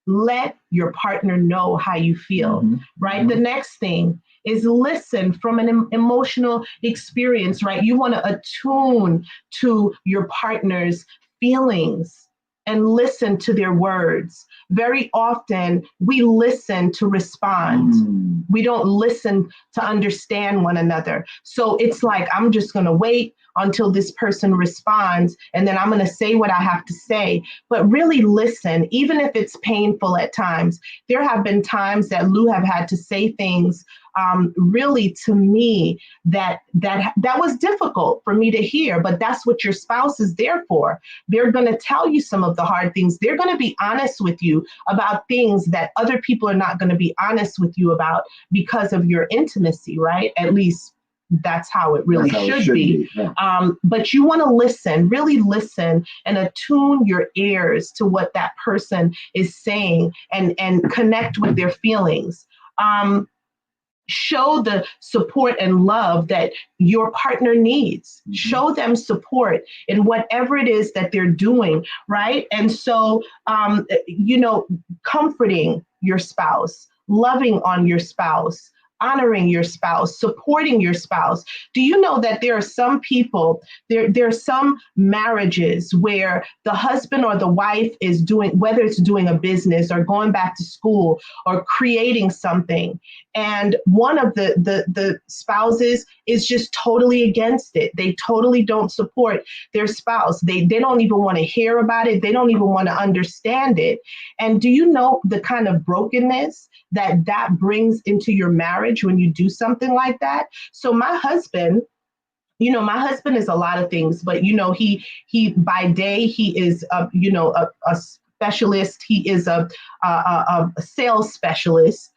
let your partner know how you feel, right? The next thing is listen from an emotional experience, right? You want to attune to your partner's feelings and listen to their words. Very often, we listen to respond. We don't listen to understand one another. So it's like, I'm just going to wait until this person responds, and then I'm going to say what I have to say. But really listen, even if it's painful at times. There have been times that Lou have had to say things really to me that was difficult for me to hear, but that's what your spouse is there for. They're going to tell you some of the hard things. They're going to be honest with you about things that other people are not going to be honest with you about because of your intimacy, right? At least that's how it really should be. Yeah. But you want to listen, really listen, and attune your ears to what that person is saying and connect with their feelings. Show the support and love that your partner needs. Show them support in whatever it is that they're doing, right? And so, comforting your spouse, loving on your spouse, honoring your spouse, supporting your spouse. Do you know that there are some people, there are some marriages where the husband or the wife is doing, whether it's doing a business or going back to school or creating something, and one of the spouses is just totally against it. They totally don't support their spouse. They don't even want to hear about it. They don't even want to understand it. And do you know the kind of brokenness that brings into your marriage when you do something like that? So my husband is a lot of things, but he by day he is a specialist. He is a sales specialist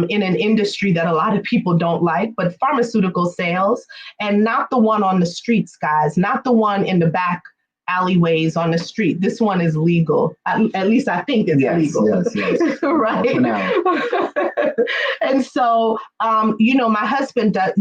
in an industry that a lot of people don't like, but pharmaceutical sales, and not the one on the streets, guys, not the one in the back alleyways on the street. This one is legal. At least I think it's legal. Yes. Right. And so, my husband does,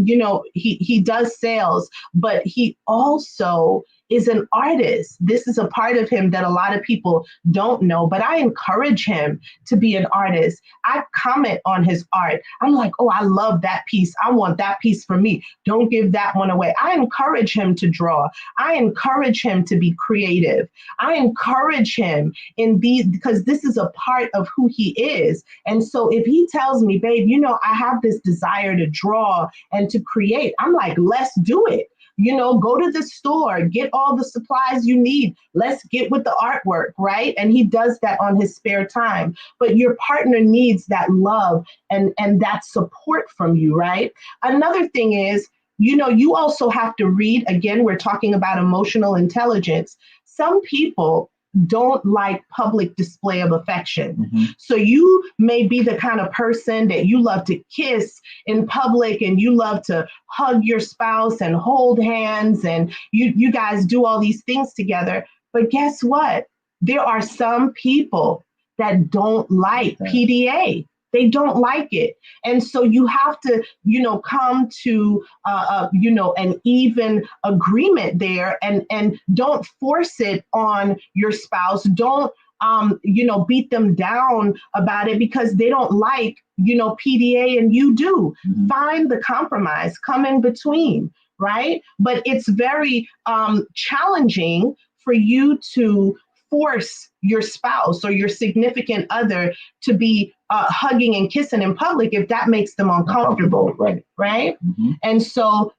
he does sales, but he also is an artist. This is a part of him that a lot of people don't know, but I encourage him to be an artist. I comment on his art. I'm like, oh, I love that piece. I want that piece for me. Don't give that one away. I encourage him to draw. I encourage him to be creative. I encourage him because this is a part of who he is. And so if he tells me, babe, I have this desire to draw and to create, I'm like, let's do it. Go to the store, get all the supplies you need. Let's get with the artwork, right? And he does that on his spare time. But your partner needs that love and that support from you, right? Another thing is, you also have to read. Again, we're talking about emotional intelligence. Some people don't like public display of affection. So you may be the kind of person that you love to kiss in public and you love to hug your spouse and hold hands and you guys do all these things together. But guess what? There are some people that don't like PDA. They don't like it. And so you have to, come to, an even agreement there and don't force it on your spouse. Don't, beat them down about it because they don't like, PDA and you do. Find the compromise, come in between, right? But it's very challenging for you to force your spouse or your significant other to be hugging and kissing in public if that makes them uncomfortable. Right. Right. Mm-hmm. And so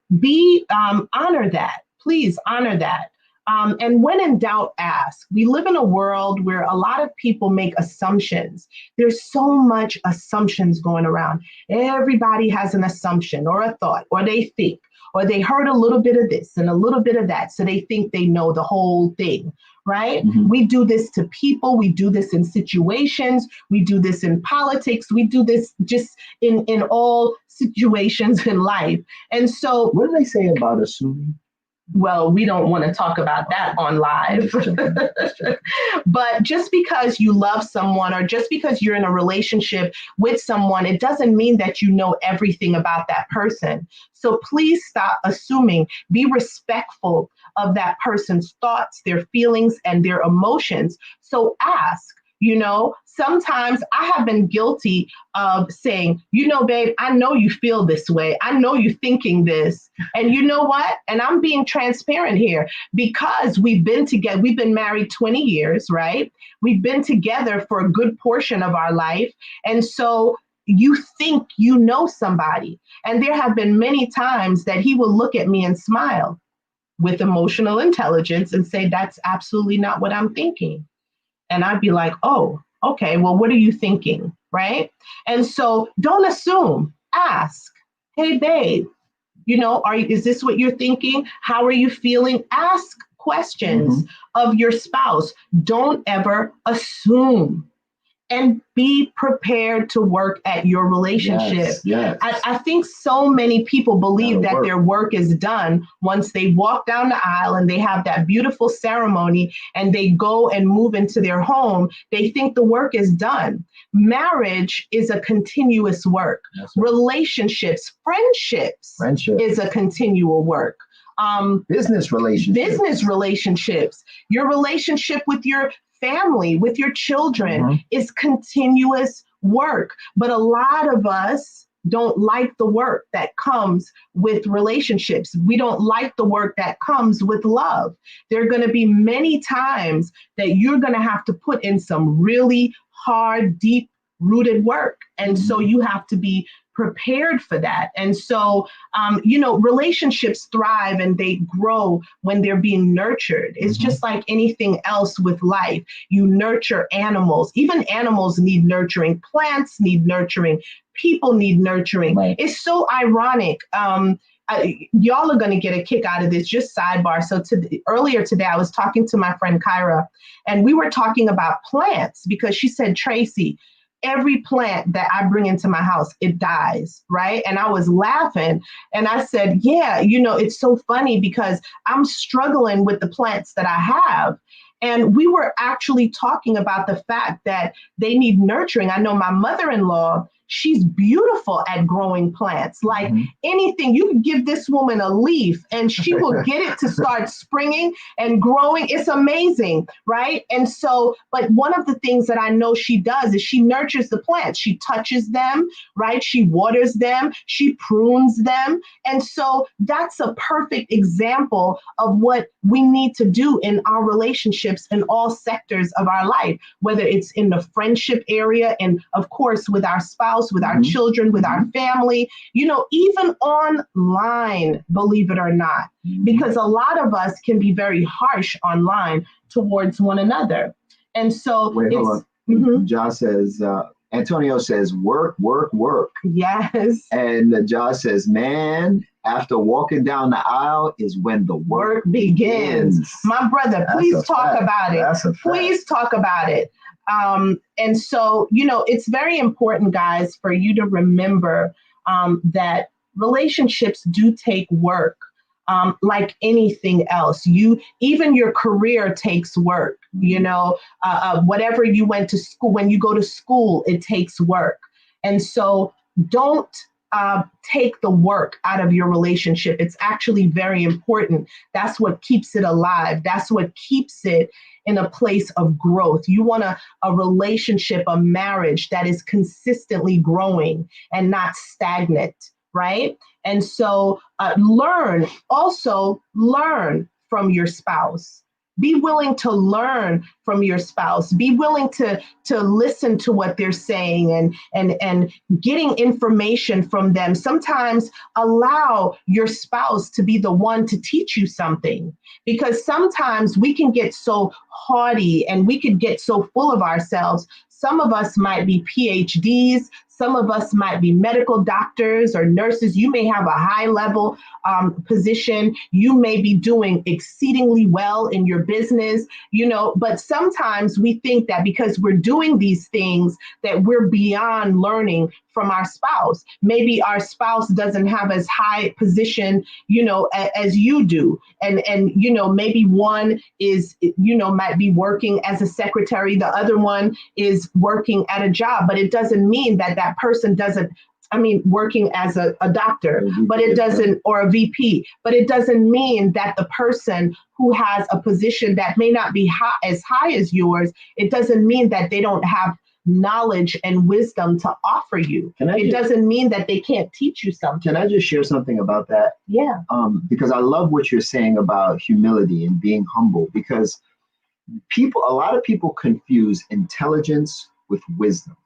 honor that. Please honor that. And when in doubt, ask. We live in a world where a lot of people make assumptions. There's so much assumptions going around. Everybody has an assumption or a thought, or they think, or they heard a little bit of this and a little bit of that. So they think they know the whole thing, right? Mm-hmm. We do this to people. We do this in situations. We do this in politics. We do this just in all situations in life. And so what do they say about assuming? Well, we don't want to talk about that on live. But just because you love someone or just because you're in a relationship with someone, it doesn't mean that you know everything about that person. So please stop assuming. Be respectful of that person's thoughts, their feelings, and their emotions. So ask. Sometimes I have been guilty of saying, babe, I know you feel this way. I know you're thinking this. And you know what? And I'm being transparent here because we've been together. We've been married 20 years, right? We've been together for a good portion of our life. And so you think you know somebody. And there have been many times that he will look at me and smile with emotional intelligence and say, that's absolutely not what I'm thinking. And I'd be like, oh, okay, well, what are you thinking, right? And so don't assume, ask, hey, babe, is this what you're thinking? How are you feeling? Ask questions of your spouse. Don't ever assume. And be prepared to work at your relationship. Yes. I think so many people believe that their work is done once they walk down the aisle and they have that beautiful ceremony and they go and move into their home. They think the work is done. Marriage is a continuous work. Relationships, friendships is a continual work. Business relationships, your relationship with your family, with your children is continuous work. But a lot of us don't like the work that comes with relationships. We don't like the work that comes with love. There are going to be many times that you're going to have to put in some really hard, deep rooted work. And so you have to be prepared for that. And so, relationships thrive and they grow when they're being nurtured. It's just like anything else with life. You nurture animals. Even animals need nurturing. Plants need nurturing. People need nurturing. Right. It's so ironic. Y'all are going to get a kick out of this, just sidebar. So earlier today, I was talking to my friend Kyra, and we were talking about plants because she said, Tracy, every plant that I bring into my house, it dies, right? And I was laughing and I said, yeah, it's so funny because I'm struggling with the plants that I have. And we were actually talking about the fact that they need nurturing. I know my mother-in-law, she's beautiful at growing plants. Like anything, you can give this woman a leaf and she will get it to start springing and growing. It's amazing, right? And so, but one of the things that I know she does is she nurtures the plants. She touches them, right? She waters them, she prunes them. And so that's a perfect example of what we need to do in our relationships in all sectors of our life, whether it's in the friendship area and of course with our spouse, with our children, with our family, even online, believe it or not, because a lot of us can be very harsh online towards one another. And so Josh says, Antonio says, work, work, work. Yes. And Josh says, man, after walking down the aisle is when the work begins. My brother, please talk about it. Please talk about it. And so, it's very important, guys, for you to remember that relationships do take work, like anything else. Even your career takes work, whatever you went to school, when you go to school, it takes work. And so don't take the work out of your relationship. It's actually very important. That's what keeps it alive. That's what keeps it in a place of growth. You want a relationship, a marriage that is consistently growing and not stagnant, right? And so learn from your spouse. Be willing to learn from your spouse. Be willing to listen to what they're saying and getting information from them. Sometimes allow your spouse to be the one to teach you something, because sometimes we can get so haughty and we could get so full of ourselves. Some of us might be PhDs. Some of us might be medical doctors or nurses. You may have a high level position. You may be doing exceedingly well in your business, but sometimes we think that because we're doing these things that we're beyond learning from our spouse. Maybe our spouse doesn't have as high position, as you do. And maybe one is, might be working as a secretary. The other one is working at a job, but it doesn't mean that that person doesn't, working as a doctor, but it doesn't, or a VP, but it doesn't mean that the person who has a position that may not be as high as yours, it doesn't mean that they don't have knowledge and wisdom to offer you. Doesn't mean that they can't teach you something. Can I just share something about that? Yeah. Because I love what you're saying about humility and being humble, because a lot of people confuse intelligence with wisdom.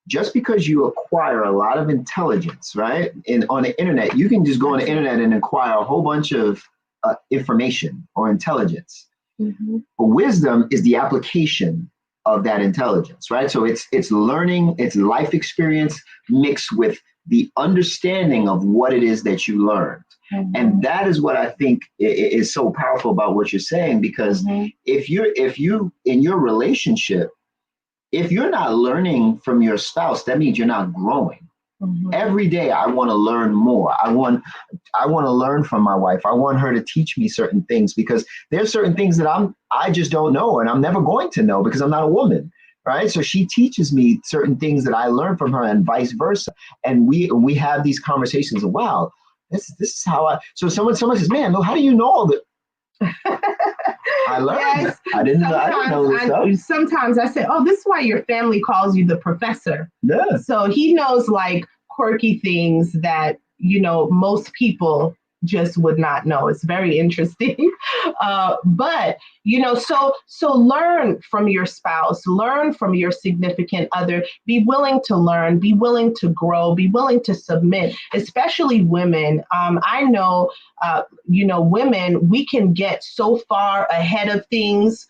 Just because you acquire a lot of intelligence, right? On the internet, you can just go on the internet and acquire a whole bunch of information or intelligence. Mm-hmm. But wisdom is the application of that intelligence, right? So it's learning, it's life experience mixed with the understanding of what it is that you learned. Mm-hmm. And that is what I think is so powerful about what you're saying, because mm-hmm. if you in your relationship, if you're not learning from your spouse, that means you're not growing. Mm-hmm. Every day, I want to learn more. I want to learn from my wife. I want her to teach me certain things, because there's certain things that I just don't know, and I'm never going to know because I'm not a woman, right? So she teaches me certain things that I learn from her, and vice versa. And we have these conversations of, wow, this is how So someone says, man, how do you know all that? I learned. Yes. I didn't know this stuff. Sometimes I say, oh, this is why your family calls you the professor. Yeah. So he knows like quirky things that, most people just would not know. It's very interesting. But, so learn from your spouse, learn from your significant other, be willing to learn, be willing to grow, be willing to submit, especially women. I know, women, we can get so far ahead of things.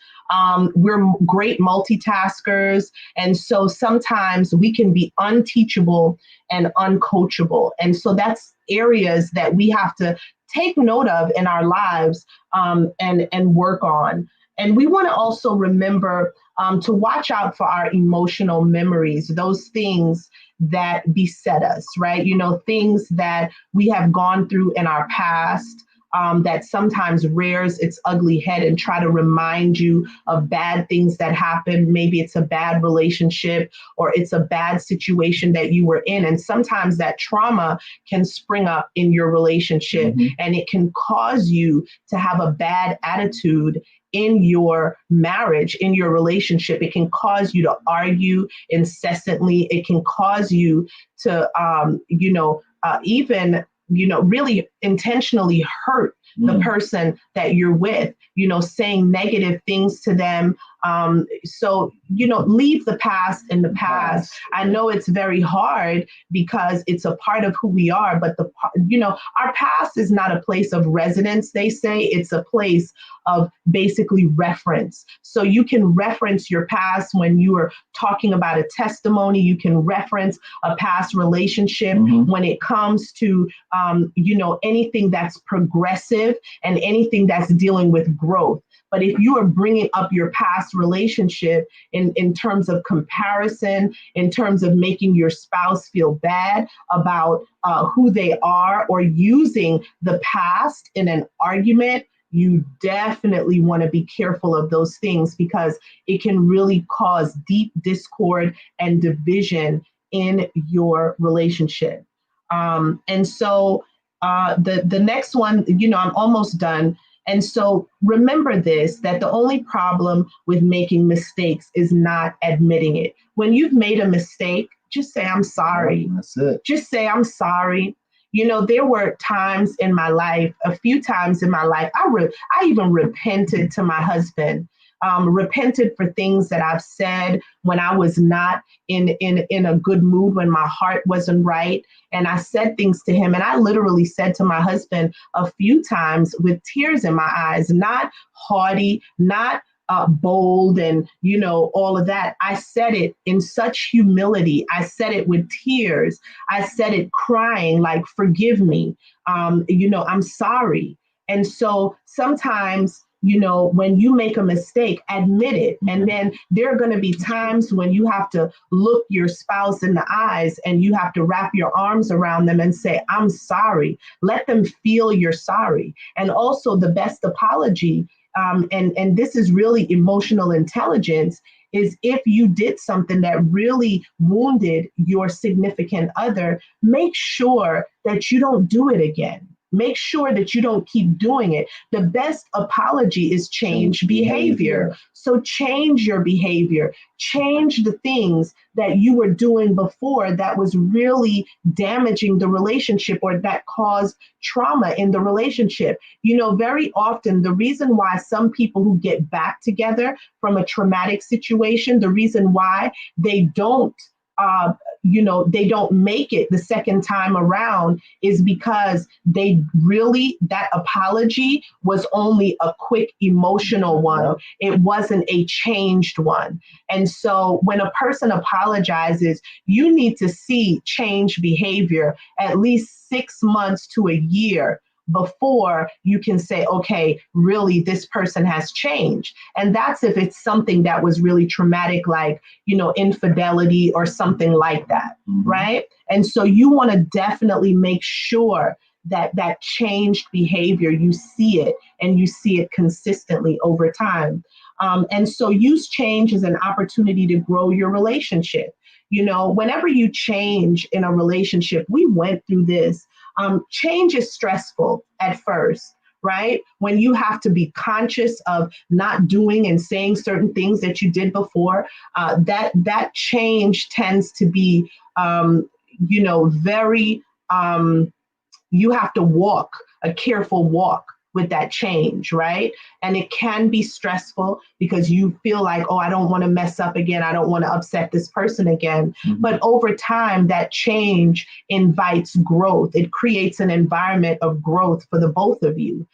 We're great multitaskers. And so sometimes we can be unteachable and uncoachable. And so that's areas that we have to take note of in our lives and work on. And we want to also remember to watch out for our emotional memories, those things that beset us, right? Things that we have gone through in our past. That sometimes rears its ugly head and try to remind you of bad things that happened. Maybe it's a bad relationship or it's a bad situation that you were in. And sometimes that trauma can spring up in your relationship, mm-hmm. and it can cause you to have a bad attitude in your marriage, in your relationship. It can cause you to argue incessantly. It can cause you to, even really intentionally hurt the person that you're with, saying negative things to them. So, leave the past in the past. I know it's very hard because it's a part of who we are, but our past is not a place of residence, they say. It's a place of basically reference. So you can reference your past when you are talking about a testimony. You can reference a past relationship mm-hmm. when it comes to, anything that's progressive and anything that's dealing with growth. But if you are bringing up your past relationship in terms of comparison, in terms of making your spouse feel bad about who they are, or using the past in an argument, you definitely want to be careful of those things, because it can really cause deep discord and division in your relationship. And so the next one, I'm almost done. And so remember this, that the only problem with making mistakes is not admitting it. When you've made a mistake, just say, I'm sorry. That's it. Just say, I'm sorry. There were times in my life, a few times in my life, I even repented to my husband, repented for things that I've said when I was not in a good mood, when my heart wasn't right. And I said things to him. And I literally said to my husband a few times with tears in my eyes, not haughty, not bold, and all of that. I said it in such humility. I said it with tears. I said it crying, like, forgive me. I'm sorry. And so sometimes, when you make a mistake, admit it. And then there are going to be times when you have to look your spouse in the eyes and you have to wrap your arms around them and say, I'm sorry. Let them feel you're sorry. And also, the best apology, and this is really emotional intelligence, is if you did something that really wounded your significant other, make sure that you don't do it again. Make sure that you don't keep doing it. The best apology is change behavior. So change your behavior, change the things that you were doing before that was really damaging the relationship or that caused trauma in the relationship. Very often the reason why some people who get back together from a traumatic situation, the reason why they don't they don't make it the second time around is because that apology was only a quick emotional one. It wasn't a changed one. And so when a person apologizes, you need to see change behavior at least 6 months to a year before you can say, okay, really, this person has changed. And that's if it's something that was really traumatic, like, infidelity or something like that, right? And so you want to definitely make sure that changed behavior, you see it, and you see it consistently over time. And so use change as an opportunity to grow your relationship. Whenever you change in a relationship, we went through this. Change is stressful at first, right? When you have to be conscious of not doing and saying certain things that you did before, that change tends to be, very, you have to walk a careful walk with that change, right? And it can be stressful because you feel like, oh, I don't want to mess up again. I don't want to upset this person again. But over time, that change invites growth. It creates an environment of growth for the both of you.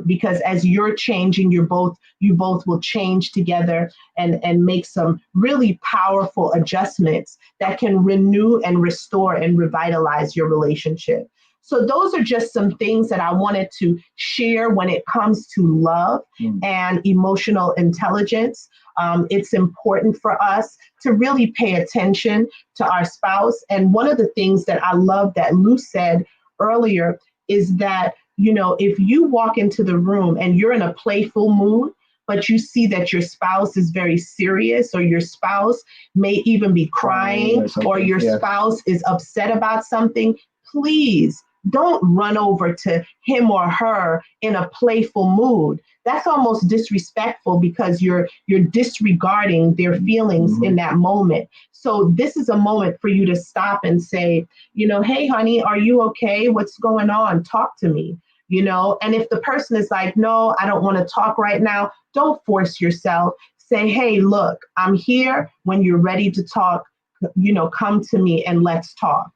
Because as you're changing, you both will change together and make some really powerful adjustments that can renew and restore and revitalize your relationship. So those are just some things that I wanted to share when it comes to love and emotional intelligence. It's important for us to really pay attention to our spouse. And one of the things that I love that Lou said earlier is that, if you walk into the room and you're in a playful mood, but you see that your spouse is very serious, or your spouse may even be crying, or your spouse is upset about something, please don't run over to him or her in a playful mood. That's almost disrespectful because you're disregarding their feelings in that moment. So this is a moment for you to stop and say, hey, honey, are you okay? What's going on? Talk to me. And if the person is like, no, I don't want to talk right now, don't force yourself. Say, hey, look, I'm here. When you're ready to talk, come to me and let's talk.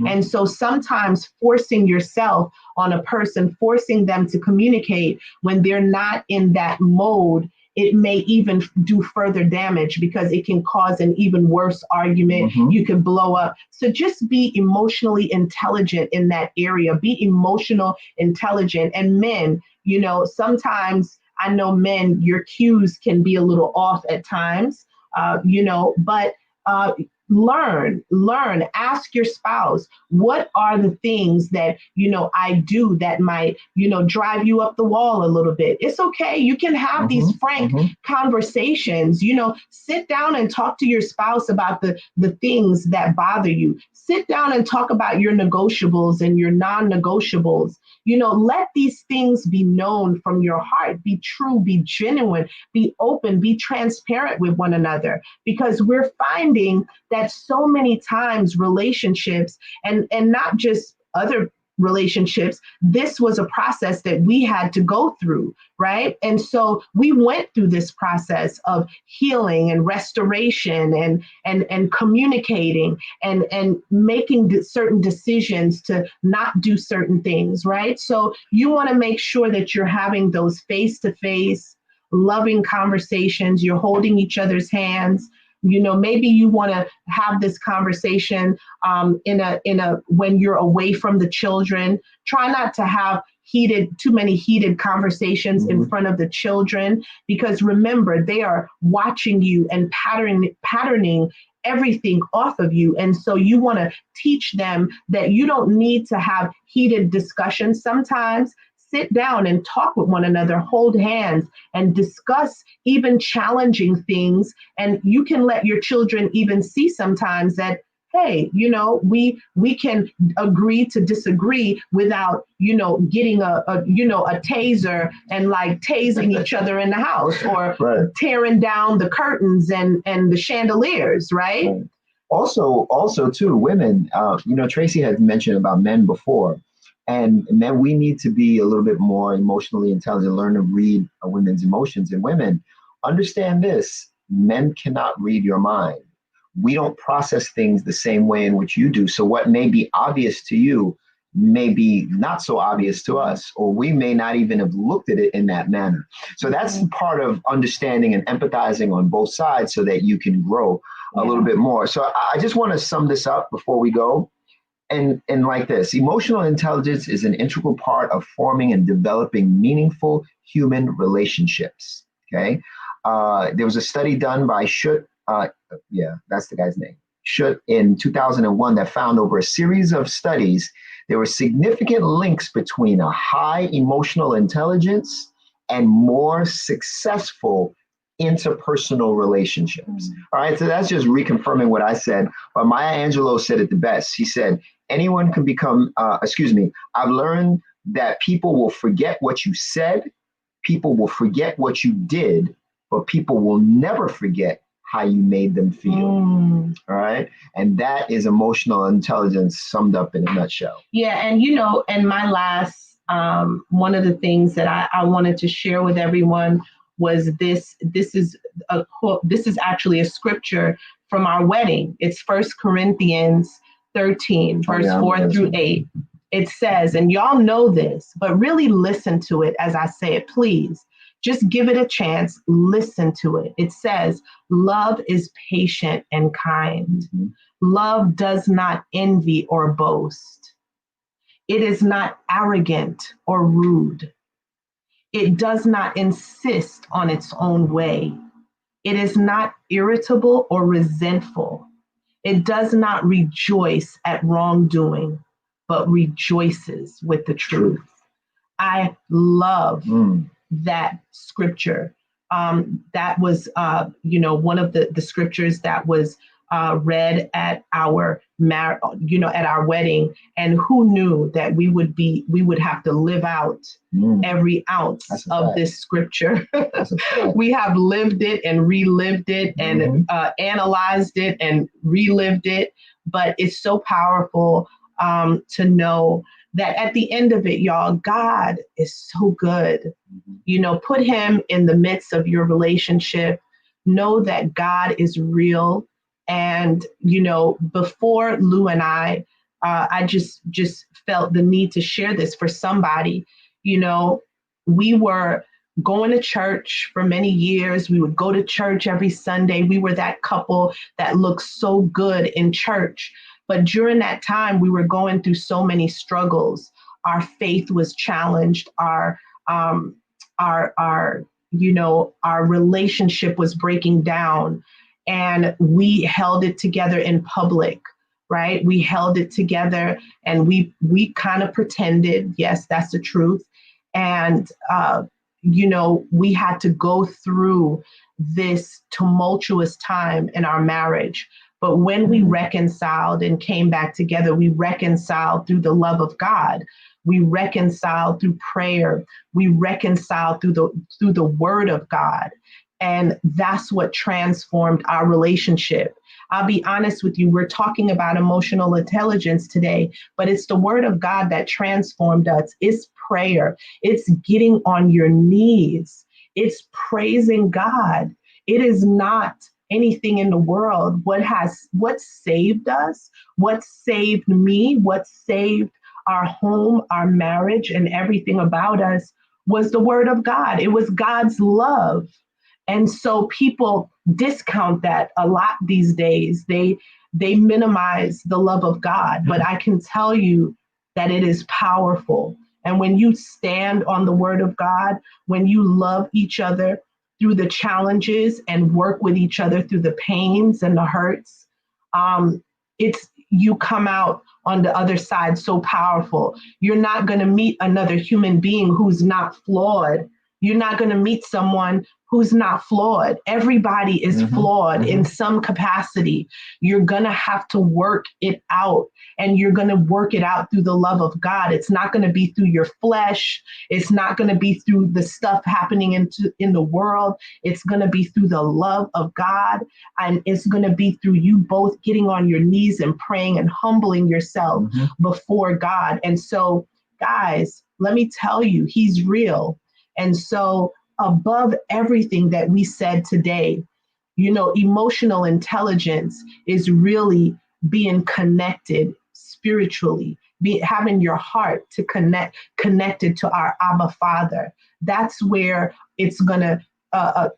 And so sometimes forcing yourself on a person, forcing them to communicate when they're not in that mode, it may even do further damage because it can cause an even worse argument. You can blow up. So just be emotionally intelligent in that area. Be emotional intelligent. And men, sometimes I know men, your cues can be a little off at times, but learn, ask your spouse, what are the things that, I do that might, drive you up the wall a little bit. It's okay. You can have these frank conversations, sit down and talk to your spouse about the things that bother you. Sit down and talk about your negotiables and your non-negotiables. Let these things be known from your heart. Be true, be genuine, be open, be transparent with one another, because we're finding that so many times relationships and not just other relationships, this was a process that we had to go through, right? And so we went through this process of healing and restoration and communicating and making certain decisions to not do certain things, right? So you want to make sure that you're having those face-to-face loving conversations, you're holding each other's hands. Maybe you want to have this conversation in a when you're away from the children. Try not to have too many heated conversations in front of the children, because remember, they are watching you and patterning everything off of you. And so you want to teach them that you don't need to have heated discussions. Sometimes sit down and talk with one another, hold hands, and discuss even challenging things. And you can let your children even see sometimes that, hey, we can agree to disagree without, getting a taser and like tasing each other in the house, or right. tearing down the curtains and the chandeliers, right? Right. Also too, women, Tracy had mentioned about men before. And men, we need to be a little bit more emotionally intelligent, learn to read women's emotions. And women, understand this: men cannot read your mind. We don't process things the same way in which you do. So what may be obvious to you may be not so obvious to us, or we may not even have looked at it in that manner. So that's part of understanding and empathizing on both sides so that you can grow a little bit more. So I just want to sum this up before we go. And like this, emotional intelligence is an integral part of forming and developing meaningful human relationships. Okay. There was a study done by Schutt, that's the guy's name, Schutt, in 2001 that found over a series of studies, there were significant links between a high emotional intelligence and more successful interpersonal relationships. All right, so that's just reconfirming what I said. But Maya Angelou said it the best. He said, anyone can become, I've learned that people will forget what you said, people will forget what you did, but people will never forget how you made them feel. All right. And that is emotional intelligence summed up in a nutshell. Yeah. And, and my last, one of the things that I wanted to share with everyone was this is a quote. This is actually a scripture from our wedding. It's 1 Corinthians 13, verse 4 through 8. It says, and y'all know this, but really listen to it as I say it, please. Just give it a chance. Listen to it. It says, love is patient and kind. Love does not envy or boast. It is not arrogant or rude. It does not insist on its own way. It is not irritable or resentful. It does not rejoice at wrongdoing, but rejoices with the truth. I love that scripture. That was, one of the scriptures that was read at our at our wedding. And who knew that we would have to live out every ounce of this scripture. We have lived it and relived it and analyzed it and relived it. But it's so powerful to know that at the end of it, y'all, God is so good. Put him in the midst of your relationship. Know that God is real. And, before Lou and I just felt the need to share this for somebody. We were going to church for many years. We would go to church every Sunday. We were that couple that looked so good in church. But during that time, we were going through so many struggles. Our faith was challenged. Our relationship was breaking down. And we held it together in public, right? We held it together and we kind of pretended, yes, that's the truth. And, we had to go through this tumultuous time in our marriage. But when we reconciled and came back together, we reconciled through the love of God. We reconciled through prayer. We reconciled through the word of God. And that's what transformed our relationship. I'll be honest with you, we're talking about emotional intelligence today, but it's the word of God that transformed us. It's prayer, it's getting on your knees, it's praising God. It is not anything in the world. What saved us, what saved me, what saved our home, our marriage, and everything about us was the word of God. It was God's love. And so people discount that a lot these days. They minimize the love of God, but I can tell you that it is powerful. And when you stand on the word of God, when you love each other through the challenges and work with each other through the pains and the hurts, it's you come out on the other side so powerful. You're not going to meet another human being who's not flawed. You're not going to meet someone who's not flawed. Everybody is flawed in some capacity. You're going to have to work it out, and you're going to work it out through the love of God. It's not going to be through your flesh. It's not going to be through the stuff happening in the world. It's going to be through the love of God, and it's going to be through you both getting on your knees and praying and humbling yourself before God. And so, guys, let me tell you, he's real. And so above everything that we said today, emotional intelligence is really being connected spiritually, having your heart to connected to our Abba Father. That's where it's going to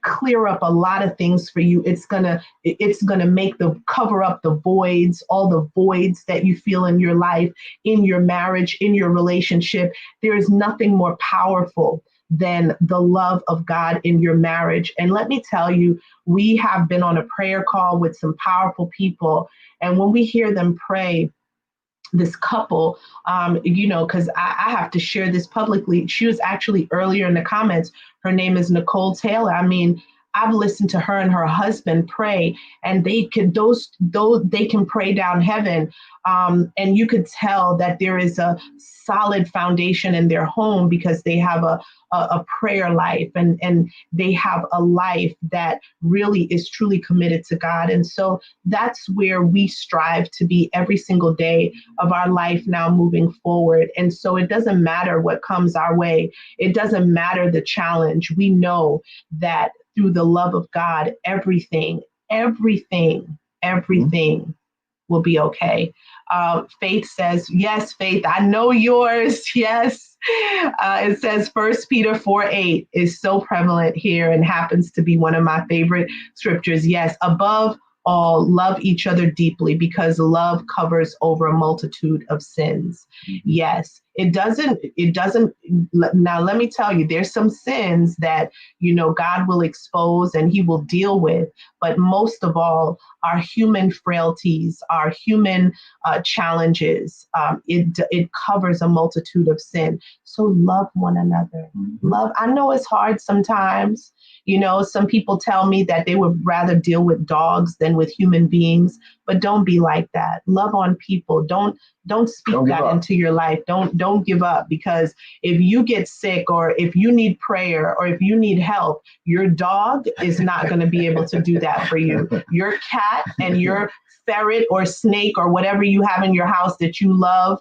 clear up a lot of things for you. It's gonna cover up the voids, all the voids that you feel in your life, in your marriage, in your relationship. There is nothing more powerful than the love of God in your marriage. And let me tell you, we have been on a prayer call with some powerful people. And when we hear them pray, this couple, because I have to share this publicly. She was actually earlier in the comments. Her name is Nicole Taylor. I mean, I've listened to her and her husband pray, and they can pray down heaven. And you could tell that there is a solid foundation in their home because they have a prayer life, and they have a life that really is truly committed to God. And so that's where we strive to be every single day of our life now moving forward. And so it doesn't matter what comes our way. It doesn't matter the challenge. We know that through the love of God, everything will be okay. Faith says, yes, Faith, I know yours. Yes. It says 1 Peter 4:8 is so prevalent here and happens to be one of my favorite scriptures. Yes. Above all, love each other deeply because love covers over a multitude of sins. Yes. It doesn't. Now, let me tell you, there's some sins that, God will expose and he will deal with. But most of all, our human frailties, our human challenges, it covers a multitude of sin. So love one another. Love. I know it's hard sometimes. Some people tell me that they would rather deal with dogs than with human beings, but don't be like that. Love on people. Don't speak that into your life. Don't give up, because if you get sick or if you need prayer or if you need help, your dog is not going to be able to do that for you. Your cat and your ferret or snake or whatever you have in your house that you love,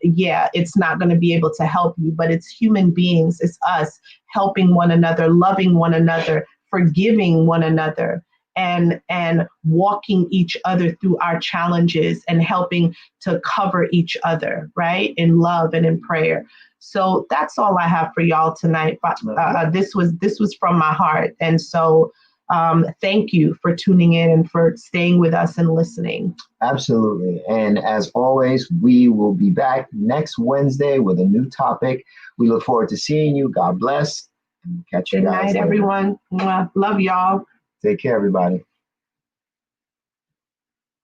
it's not going to be able to help you, but it's human beings. It's us helping one another, loving one another, forgiving one another, and walking each other through our challenges and helping to cover each other, right? In love and in prayer. So that's all I have for y'all tonight. This was from my heart. And so thank you for tuning in and for staying with us and listening. Absolutely. And as always, we will be back next Wednesday with a new topic. We look forward to seeing you. God bless. And catch you guys later. Good night, everyone. Love y'all. Take care, everybody.